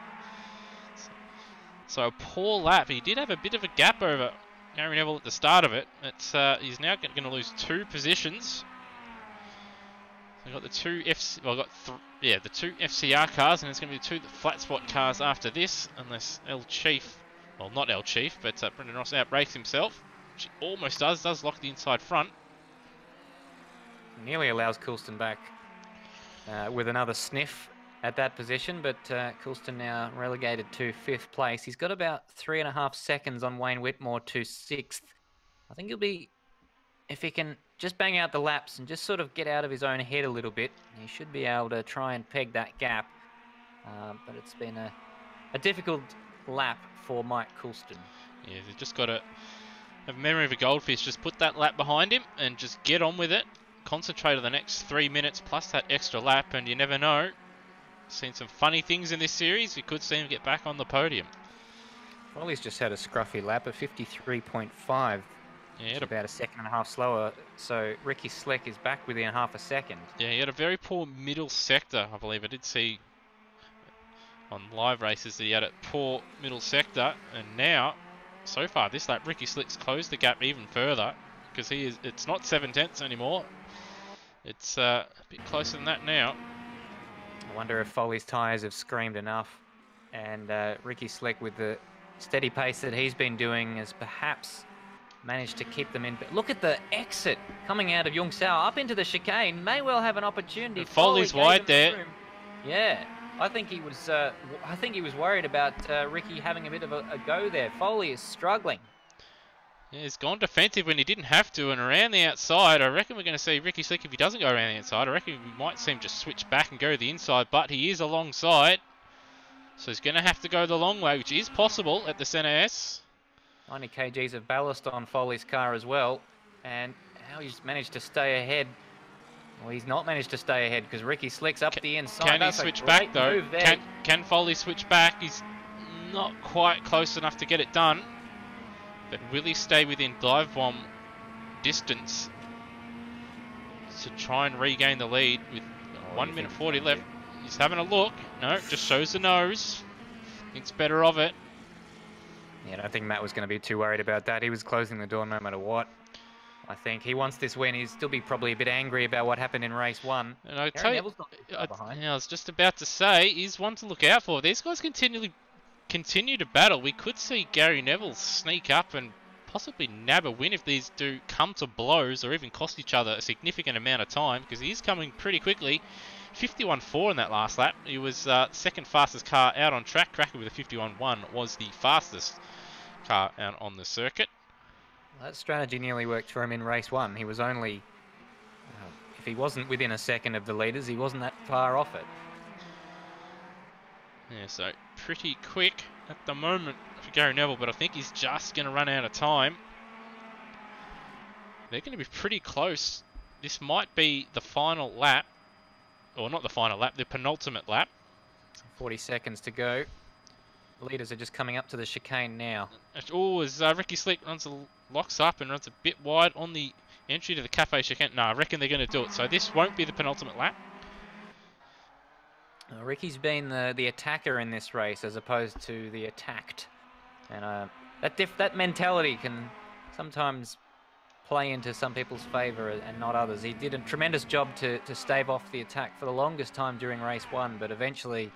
So a poor lap. He did have a bit of a gap over Gary Neville at the start of it. He's now going to lose 2 positions. So got the 2 the 2 FCR cars, and it's going to be 2 flat spot cars after this, unless not El Chief, but Brendan Ross outbrakes himself, which he almost does lock the inside front. Nearly allows Coulston back with another sniff at that position, but Coulston now relegated to 5th place. He's got about 3.5 seconds on Wayne Whitmore to 6th. I think he'll be, if he can just bang out the laps and just sort of get out of his own head a little bit, he should be able to try and peg that gap. But it's been a difficult lap for Mike Coulston. Yeah, they've just got to have memory of a goldfish. Just put that lap behind him and just get on with it. Concentrate on the next 3 minutes plus that extra lap, and you never know. Seen some funny things in this series. You could see him get back on the podium. Well, he's just had a scruffy lap of 53.5. Yeah, about 1.5 seconds slower. So Ricky Slick is back within half a second. Yeah, he had a very poor middle sector, I believe. I did see on live races that he had a poor middle sector, and now, so far this lap, Ricky Slick's closed the gap even further because it's not 7/10 anymore. It's a bit closer than that now. I wonder if Foley's tyres have screamed enough, and Ricky Slick, with the steady pace that he's been doing, has perhaps managed to keep them in. But look at the exit coming out of Yung Sao up into the chicane. May well have an opportunity. Foley's wide there. Yeah, I think he was. I think he was worried about Ricky having a bit of a go there. Foley is struggling. Yeah, he's gone defensive when he didn't have to, and around the outside, I reckon we're going to see Ricky Slick, if he doesn't go around the outside, I reckon we might see him just switch back and go to the inside, but he is alongside, so he's going to have to go the long way, which is possible at the Centre S. 90 kgs of ballast on Foley's car as well, and how he's managed to stay ahead. Well, he's not managed to stay ahead because Ricky Slick's up the inside. Can he switch back though? Can Foley switch back? He's not quite close enough to get it done. But will he stay within dive bomb distance to try and regain the lead with 1 minute 40 left? He's having a look. No, just shows the nose. Thinks better of it. Yeah, I don't think Matt was going to be too worried about that. He was closing the door no matter what. I think he wants this win. He'd still be probably a bit angry about what happened in race 1. And I Gary tell you, Neville's not too far behind. I was just about to say, he's one to look out for. These guys continue to battle. We could see Gary Neville sneak up and possibly nab a win if these do come to blows or even cost each other a significant amount of time, because he's coming pretty quickly. 51.4 in that last lap. He was second fastest car out on track. Cracker with a 51.1 was the fastest car out on the circuit. That strategy nearly worked for him in race 1. He was only, if he wasn't within a second of the leaders, he wasn't that far off it. Yeah, so pretty quick at the moment for Gary Neville, but I think he's just going to run out of time. They're going to be pretty close. This might be the final lap, or not the final lap, the penultimate lap. 40 seconds to go. The leaders are just coming up to the chicane now. Oh, as Ricky Slick locks up and runs a bit wide on the entry to the cafe chicane. No, I reckon they're going to do it. So this won't be the penultimate lap. Ricky's been the attacker in this race as opposed to the attacked. And that mentality can sometimes play into some people's favour and not others. He did a tremendous job to stave off the attack for the longest time during race 1, but eventually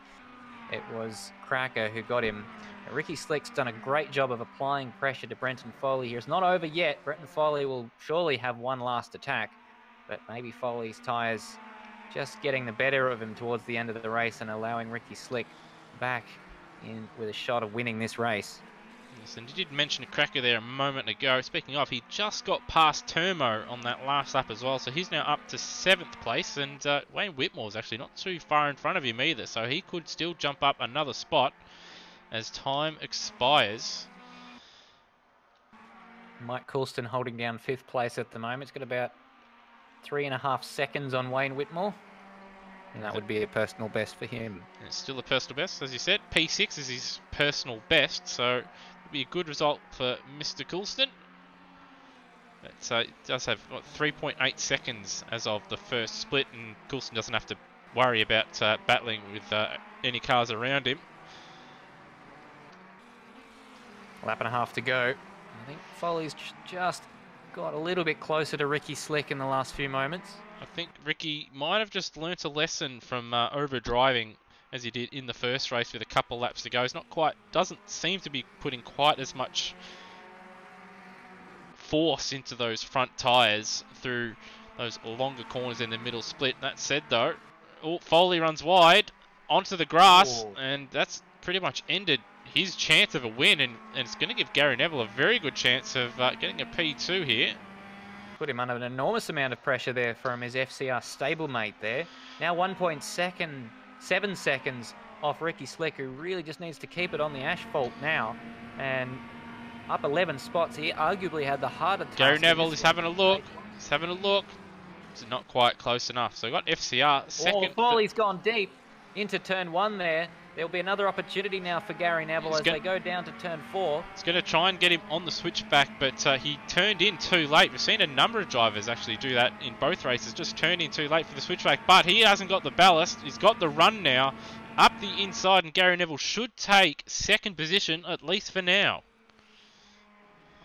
it was Cracker who got him. Ricky Slick's done a great job of applying pressure to Brenton Foley here. It's not over yet. Brenton Foley will surely have one last attack, but maybe Foley's tyres just getting the better of him towards the end of the race and allowing Ricky Slick back in with a shot of winning this race. Yes, and you did mention a Cracker there a moment ago. Speaking of, he just got past Termo on that last lap as well, so he's now up to 7th place, and Wayne Whitmore's actually not too far in front of him either, so he could still jump up another spot as time expires. Mike Coulston holding down 5th place at the moment. It's got about 3.5 seconds on Wayne Whitmore, and that would be a personal best for him. And it's still a personal best, as you said. P6 is his personal best, so it'll be a good result for Mr. Coulston. But it does have 3.8 seconds as of the first split, and Coulston doesn't have to worry about battling with any cars around him. Lap and a half to go. I think Foley's just got a little bit closer to Ricky Slick in the last few moments. I think Ricky might have just learnt a lesson from over-driving as he did in the first race with a couple laps to go. He's doesn't seem to be putting quite as much force into those front tyres through those longer corners in the middle split. That said though, Foley runs wide onto the grass, and that's pretty much ended his chance of a win, and it's going to give Gary Neville a very good chance of getting a P2 here. Put him under an enormous amount of pressure there from his FCR stablemate there. Now 1.7 seconds off Ricky Slick, who really just needs to keep it on the asphalt now. And up 11 spots, he arguably had the harder task. Gary Neville is having a look. He's having a look. It's not quite close enough. So we got FCR second. Foley's gone deep into turn 1 there. There'll be another opportunity now for Gary Neville as they go down to turn 4. He's going to try and get him on the switchback, but he turned in too late. We've seen a number of drivers actually do that in both races, just turned in too late for the switchback, but he hasn't got the ballast. He's got the run now up the inside, and Gary Neville should take second position, at least for now.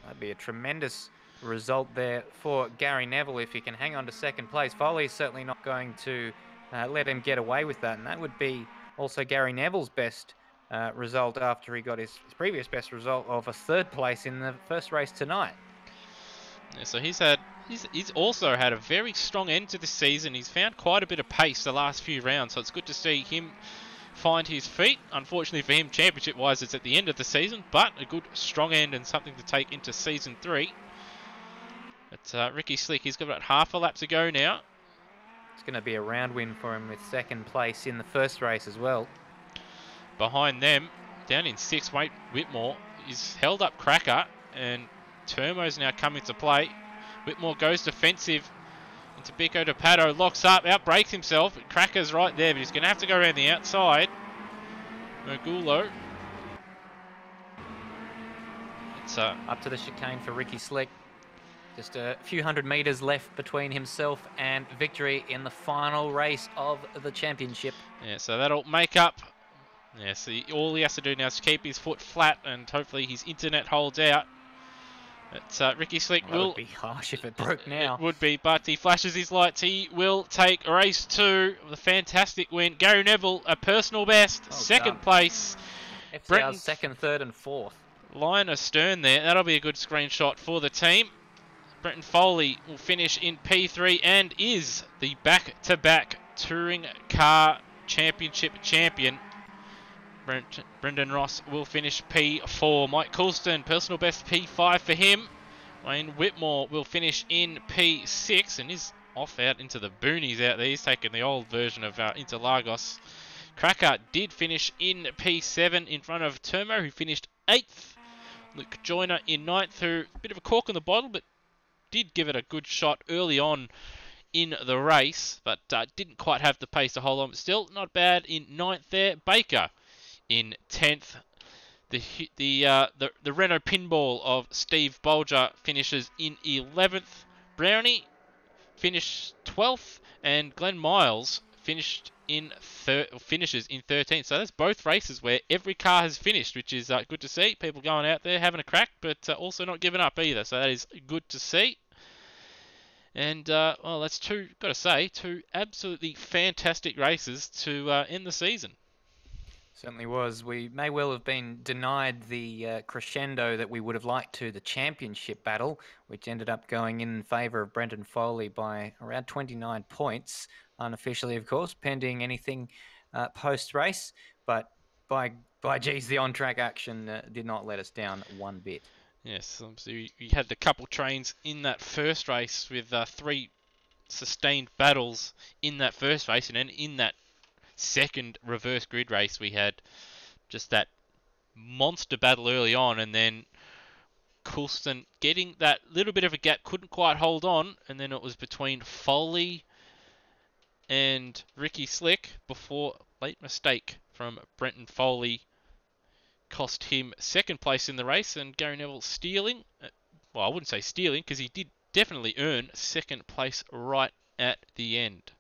That'd be a tremendous result there for Gary Neville if he can hang on to second place. Foley's certainly not going to let him get away with that, and that would be also Gary Neville's best result after he got his previous best result of a 3rd place in the first race tonight. Yeah, so he's also had a very strong end to the season. He's found quite a bit of pace the last few rounds, so it's good to see him find his feet. Unfortunately for him, championship-wise, it's at the end of the season, but a good strong end and something to take into season 3. But Ricky Slick, he's got about half a lap to go now. It's going to be a round win for him with 2nd place in the first race as well. Behind them, down in 6th, Wayne Whitmore is held up Cracker, and Termo's now come into play. Whitmore goes defensive into Bico DePato, locks up, outbrakes himself. Cracker's right there, but he's going to have to go around the outside. Mergulo. It's up to the chicane for Ricky Slick. Just a few hundred metres left between himself and victory in the final race of the championship. Yeah, so that'll make up Yes, all he has to do now is keep his foot flat, and hopefully his internet holds out. But Ricky Slick Well, that would be harsh if it broke It now. would be, but he flashes his lights. He will take race 2 with a fantastic win. Gary Neville, a personal best, second place. FCR's Brenton second, third, and fourth. line astern there. That'll be a good screenshot for the team. Brenton Foley will finish in P3 and is the back-to-back Touring Car Championship champion. Brendan Ross will finish P4. Mike Coulston, personal best P5 for him. Wayne Whitmore will finish in P6 and is off out into the boonies out there. He's taking the old version of Interlagos. Cracker did finish in P7 in front of Termo, who finished 8th. Luke Joyner in 9th, who a bit of a cork in the bottle, but did give it a good shot early on in the race, but didn't quite have the pace to hold on. But still, not bad in 9th there. Baker in 10th. The Renault pinball of Steve Bolger finishes in 11th. Brownie finished 12th, and Glenn Miles finishes in 13th. So that's both races where every car has finished, which is good to see. People going out there having a crack, but also not giving up either. So that is good to see. And well, that's two absolutely fantastic races to end the season. Certainly was. We may well have been denied the crescendo that we would have liked to the championship battle, which ended up going in favour of Brendan Foley by around 29 points, unofficially, of course, pending anything post-race. But by geez, the on-track action did not let us down one bit. Yes, so we had a couple trains in that first race with 3 sustained battles in that first race, and then in that second reverse grid race we had just that monster battle early on, and then Coulston getting that little bit of a gap, couldn't quite hold on, and then it was between Foley and Ricky Slick before late mistake from Brenton Foley cost him second place in the race, and Gary Neville stealing, well, I wouldn't say stealing because he did definitely earn second place right at the end.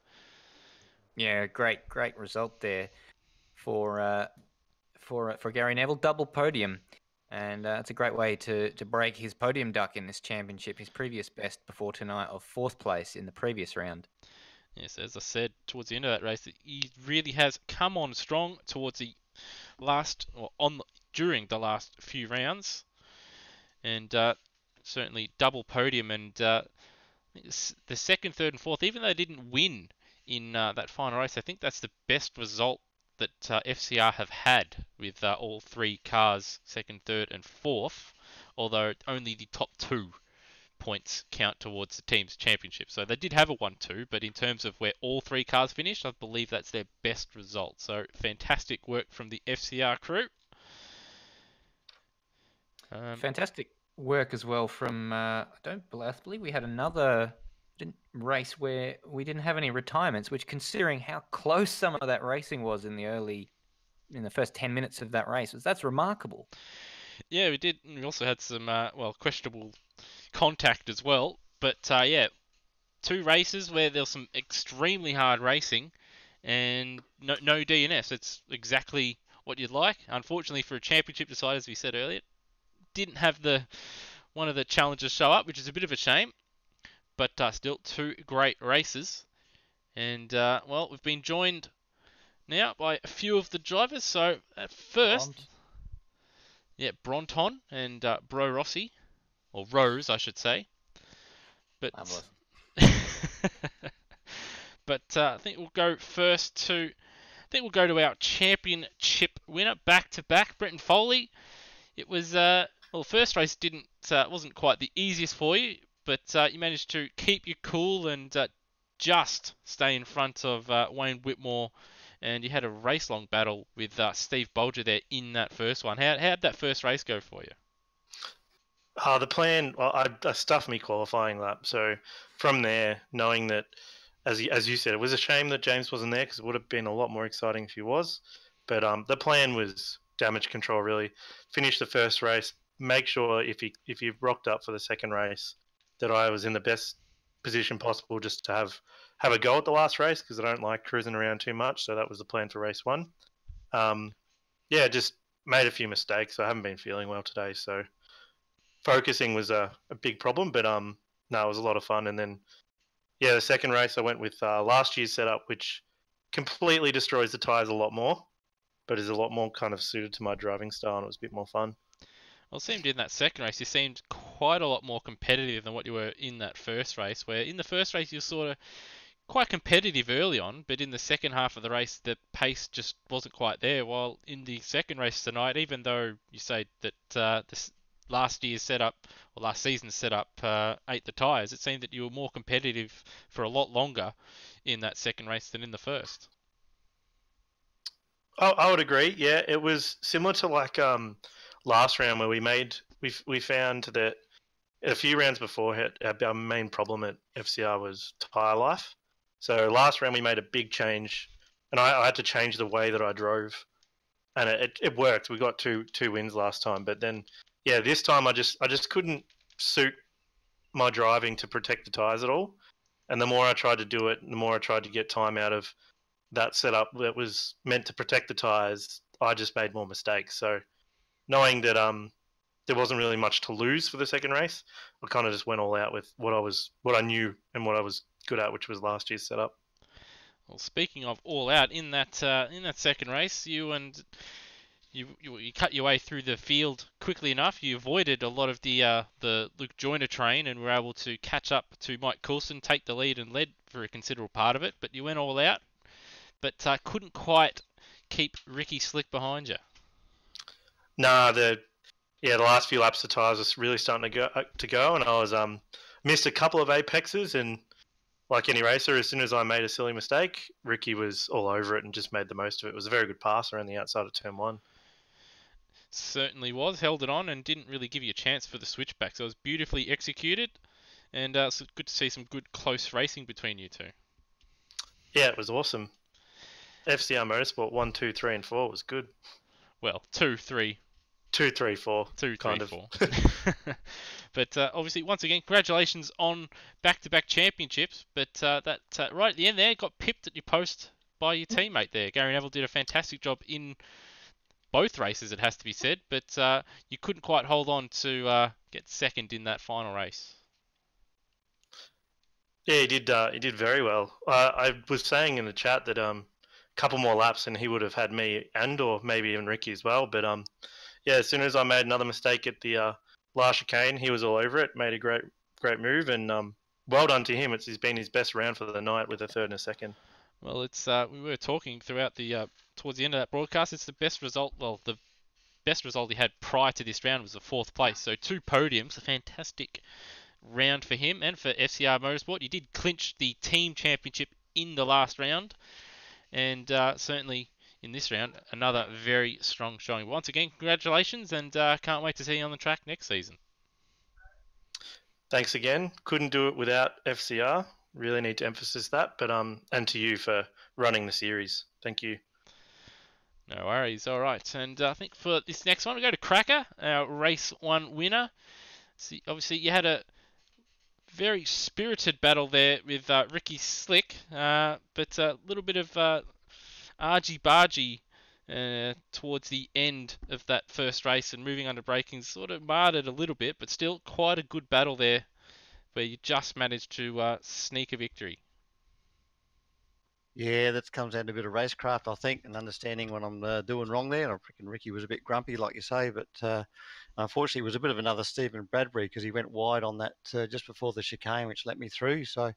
Yeah, great result there for Gary Neville. Double podium, and it's a great way to break his podium duck in this championship. His previous best before tonight of 4th place in the previous round. Yes, as I said towards the end of that race, he really has come on strong towards the during the last few rounds, and certainly double podium, and the second, third, and fourth, even though they didn't win in that final race, I think that's the best result that FCR have had with all 3 cars, second, third, and fourth, although only the top 2 points count towards the team's championship. So they did have a 1-2, but in terms of where all 3 cars finished, I believe that's their best result. So fantastic work from the FCR crew. Fantastic work as well from, I believe we had another race where we didn't have any retirements, which, considering how close some of that racing was in the first 10 minutes of that race, that's remarkable. Yeah, we did. We also had some, questionable contact as well. But, yeah, 2 races where there was some extremely hard racing and no DNS. It's exactly what you'd like. Unfortunately for a championship decider, as we said earlier, didn't have one of the challenges show up, which is a bit of a shame. But still 2 great races. And, well, we've been joined now by a few of the drivers. So at first, Bronton and Bro Rossi, or Rose, I should say. But but I think we'll go to our championship winner, back to back, Brenton Foley. It was the first race wasn't quite the easiest for you, but you managed to keep your cool and just stay in front of Wayne Whitmore, and you had a race-long battle with Steve Bolger there in that first one. How'd that first race go for you? The plan, well, I stuffed me qualifying lap. So from there, knowing that, as you said, it was a shame that James wasn't there because it would have been a lot more exciting if he was. But the plan was damage control, really. Finish the first race, make sure if you rocked up for the second race that I was in the best position possible just to have a go at the last race, because I don't like cruising around too much. So that was the plan for race 1. yeah, just made a few mistakes. I haven't been feeling well today, so focusing was a big problem. But no, it was a lot of fun. And then yeah, the second race I went with last year's setup, which completely destroys the tires a lot more, but is a lot more kind of suited to my driving style, and it was a bit more fun. Well, it seemed in that second race you seemed quite a lot more competitive than what you were in that first race, where in the first race you were sort of quite competitive early on, but in the second half of the race the pace just wasn't quite there. While in the second race tonight, even though you say that this last year's setup or last season's setup ate the tyres, it seemed that you were more competitive for a lot longer in that second race than in the first. Oh, I would agree. Yeah, it was similar to like last round where we found that a few rounds before our main problem at FCR was tire life. So last round we made a big change, and I had to change the way that I drove, and it worked. We got two wins last time, but then yeah, this time I just couldn't suit my driving to protect the tires at all. And the more I tried to do it, the more I tried to get time out of that setup that was meant to protect the tires. I just made more mistakes. So knowing that there wasn't really much to lose for the second race, I kind of just went all out with what I knew and what I was good at, which was last year's setup. Well, speaking of all out, in that second race, you cut your way through the field quickly enough. You avoided a lot of the Luke Joyner train and were able to catch up to Mike Coulson, take the lead and led for a considerable part of it. But you went all out, but couldn't quite keep Ricky Slick behind you. Nah, the last few laps the tires was really starting to go, and I was missed a couple of apexes, and like any racer, as soon as I made a silly mistake, Ricky was all over it and just made the most of it. It was a very good pass around the outside of turn one. Certainly was, held it on and didn't really give you a chance for the switchback. So it was beautifully executed, and it's good to see some good close racing between you two. Yeah, it was awesome. FCR Motorsport 1, 2, 3, and 4 was good. Well, 2, 3. 2, 3, 4. 2, 3, kind 4. But obviously, once again, congratulations on back-to-back championships. But that right at the end there, got pipped at your post by your teammate there. Gary Neville did a fantastic job in both races, it has to be said. But you couldn't quite hold on to get second in that final race. Yeah, he did. He did very well. I was saying in the chat that a couple more laps and he would have had me and or maybe even Ricky as well. But yeah, as soon as I made another mistake at the last chicane, he was all over it. Made a great move, and well done to him. It's been his best round for the night with a third and a second. Well, it's we were talking throughout the towards the end of that broadcast. It's the best result. Well, the best result he had prior to this round was the fourth place. So 2 podiums, a fantastic round for him and for FCR Motorsport. You did clinch the team championship in the last round, and certainly in this round, another very strong showing. Once again, congratulations, and can't wait to see you on the track next season. Thanks again. Couldn't do it without FCR. Really need to emphasize that, but and to you for running the series. Thank you. No worries. All right, and I think for this next one, we go to Cracker, our race 1 winner. See, obviously, you had a very spirited battle there with Ricky Slick, but a little bit of argy-bargy towards the end of that first race, and moving under braking sort of marred it a little bit, but still quite a good battle there where you just managed to sneak a victory. Yeah, that comes down to a bit of racecraft, I think, and understanding what I'm doing wrong there. And I reckon Ricky was a bit grumpy, like you say, but unfortunately, it was a bit of another Stephen Bradbury because he went wide on that just before the chicane, which let me through. So,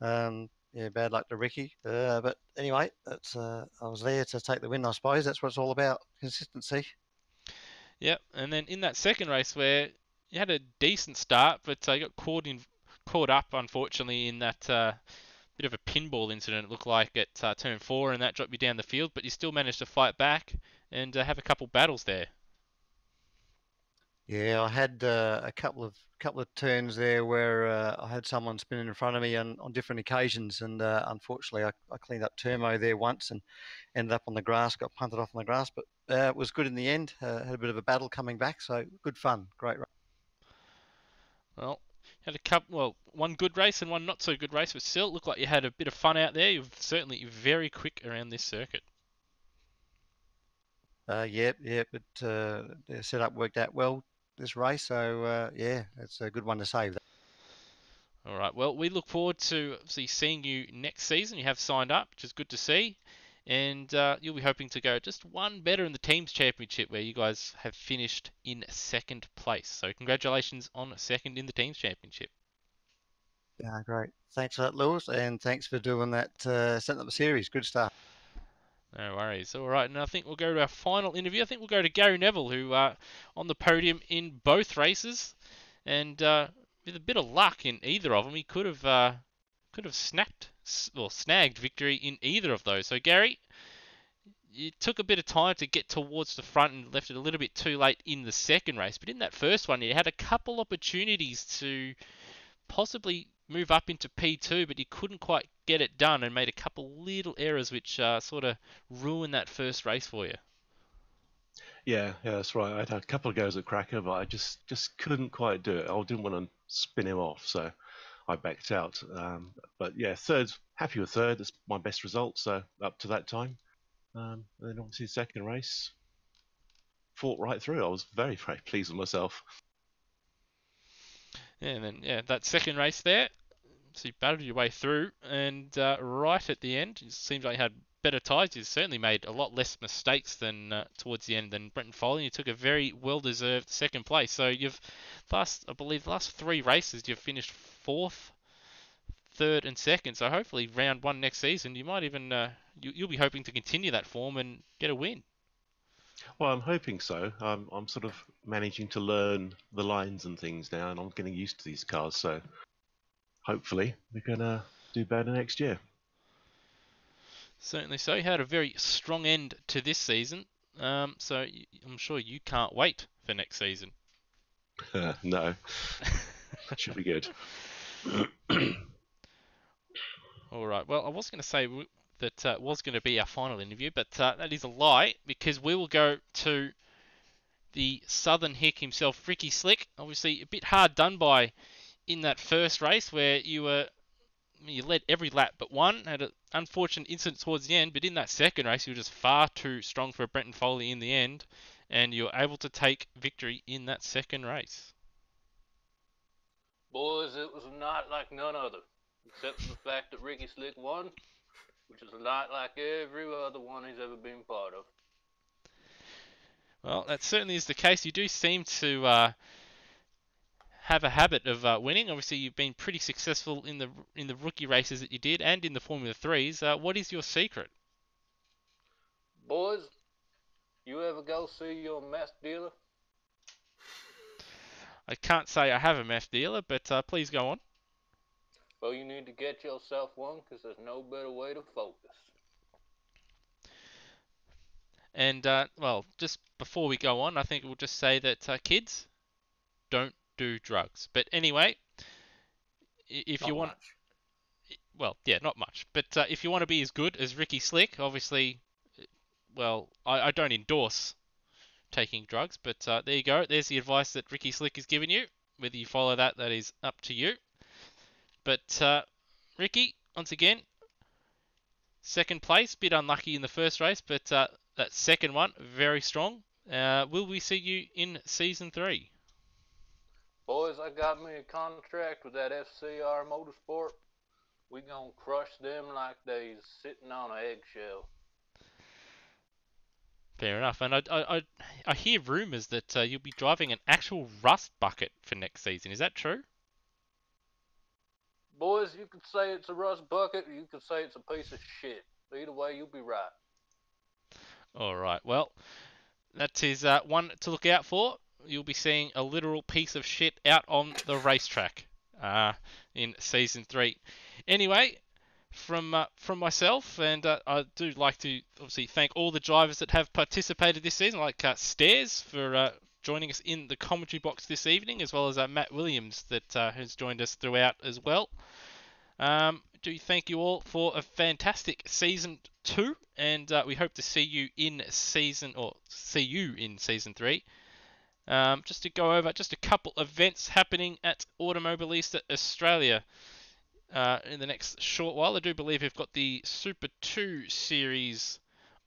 yeah, bad luck to Ricky. But anyway, that's I was there to take the win, I suppose. That's what it's all about, consistency. Yep, and then in that second race where you had a decent start, but you got caught up, unfortunately, in that bit of a pinball incident, it looked like, at turn 4, and that dropped you down the field, but you still managed to fight back and have a couple battles there. Yeah, I had a couple of turns there where I had someone spinning in front of me on different occasions, and unfortunately, I cleaned up Termo there once and ended up on the grass, got punted off on the grass, but it was good in the end. Had a bit of a battle coming back, so good fun, great race. Well, had a couple, well, one good race and one not so good race, but still it looked like you had a bit of fun out there. You're certainly very quick around this circuit. But their setup worked out well this race, so yeah, it's a good one to save. All right. Well, we look forward to obviously seeing you next season. You have signed up, which is good to see. And you'll be hoping to go just one better in the Teams Championship, where you guys have finished in second place. So congratulations on second in the Teams Championship. Yeah, great. Thanks for that, Lewis, and thanks for doing that, setting up the series. Good stuff. No worries. All right, and I think we'll go to our final interview. I think we'll go to Gary Neville, who on the podium in both races, and with a bit of luck in either of them, he could have snagged victory in either of those. So Gary, it took a bit of time to get towards the front and left it a little bit too late in the second race, but in that first one, you had a couple opportunities to possibly move up into P2, but you couldn't quite get it done and made a couple little errors which sort of ruined that first race for you. Yeah, that's right. I had a couple of goes at Cracker, but I just couldn't quite do it. I didn't want to spin him off, so I backed out. But yeah, happy with third. That's my best result, so up to that time. And then obviously the second race, fought right through. I was very, very pleased with myself. Yeah, and then that second race there, so you battled your way through, and right at the end, it seems like you had better tyres. You certainly made a lot less mistakes than towards the end than Brenton Foley. You took a very well-deserved second place. So I believe the last three races, you've finished fourth, third, and second. So hopefully, round one next season, you might even you'll be hoping to continue that form and get a win. Well, I'm hoping so. I'm sort of managing to learn the lines and things now, and I'm getting used to these cars. So hopefully, we're gonna do better next year. Certainly so. You had a very strong end to this season, so I'm sure you can't wait for next season. No, should be good. All right. Well, I was going to say that was going to be our final interview, but that is a lie, because we will go to the Southern Hick himself, Ricky Slick. Obviously, a bit hard done by in that first race, where you led every lap but one. Had an unfortunate incident towards the end, but in that second race, you were just far too strong for Brenton Foley in the end, and you were able to take victory in that second race. Boys, it was a night like none other, except for the fact that Ricky Slick won, which is a night like every other one he's ever been part of. Well, that certainly is the case. You do seem to have a habit of winning. Obviously, you've been pretty successful in the rookie races that you did, and in the Formula 3s. What is your secret? Boys, you ever go see your meth dealer? I can't say I have a meth dealer, but please go on. Well, you need to get yourself one, because there's no better way to focus. And, well, just before we go on, I think we'll just say that kids, don't do drugs. But anyway, if you want... Well, yeah, not much. But if you want to be as good as Ricky Slick, obviously, well, I don't endorse taking drugs, but there you go. There's the advice that Ricky Slick has given you. Whether you follow that is up to you. But Ricky, once again, second place. Bit unlucky in the first race, but that second one, very strong. Will we see you in Season 3? Boys, I got me a contract with that FCR Motorsport. We gonna crush them like they sitting on an eggshell. Fair enough. And I hear rumours that you'll be driving an actual rust bucket for next season. Is that true? Boys, you could say it's a rust bucket, or you could say it's a piece of shit. Either way, you'll be right. All right. Well, that is one to look out for. You'll be seeing a literal piece of shit out on the racetrack in Season 3. Anyway, from myself, and I do like to obviously thank all the drivers that have participated this season, like Stairs for joining us in the commentary box this evening, as well as Matt Williams that has joined us throughout as well. Do thank you all for a fantastic Season 2, and we hope to see you in Season 3. Just to go over just a couple events happening at Automobilista Australia in the next short while. I do believe we've got the Super 2 Series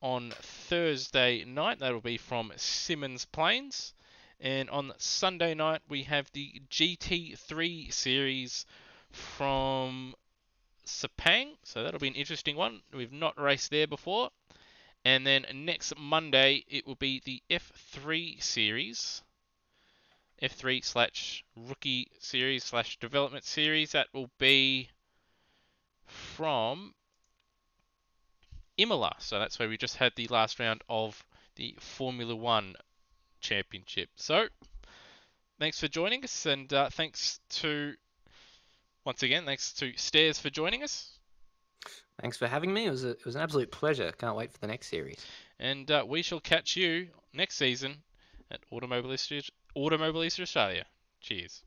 on Thursday night. That'll be from Simmons Plains. And on Sunday night, we have the GT3 series from Sepang. So that'll be an interesting one. We've not raced there before. And then next Monday, it will be the F3 series. F3 / rookie series / development series. That will be from Imola. So that's where we just had the last round of the Formula One Championship. So thanks for joining us, and thanks to Stairs for joining us. Thanks for having me. It was an absolute pleasure. Can't wait for the next series. And we shall catch you next season at Automobilista Australia. Cheers.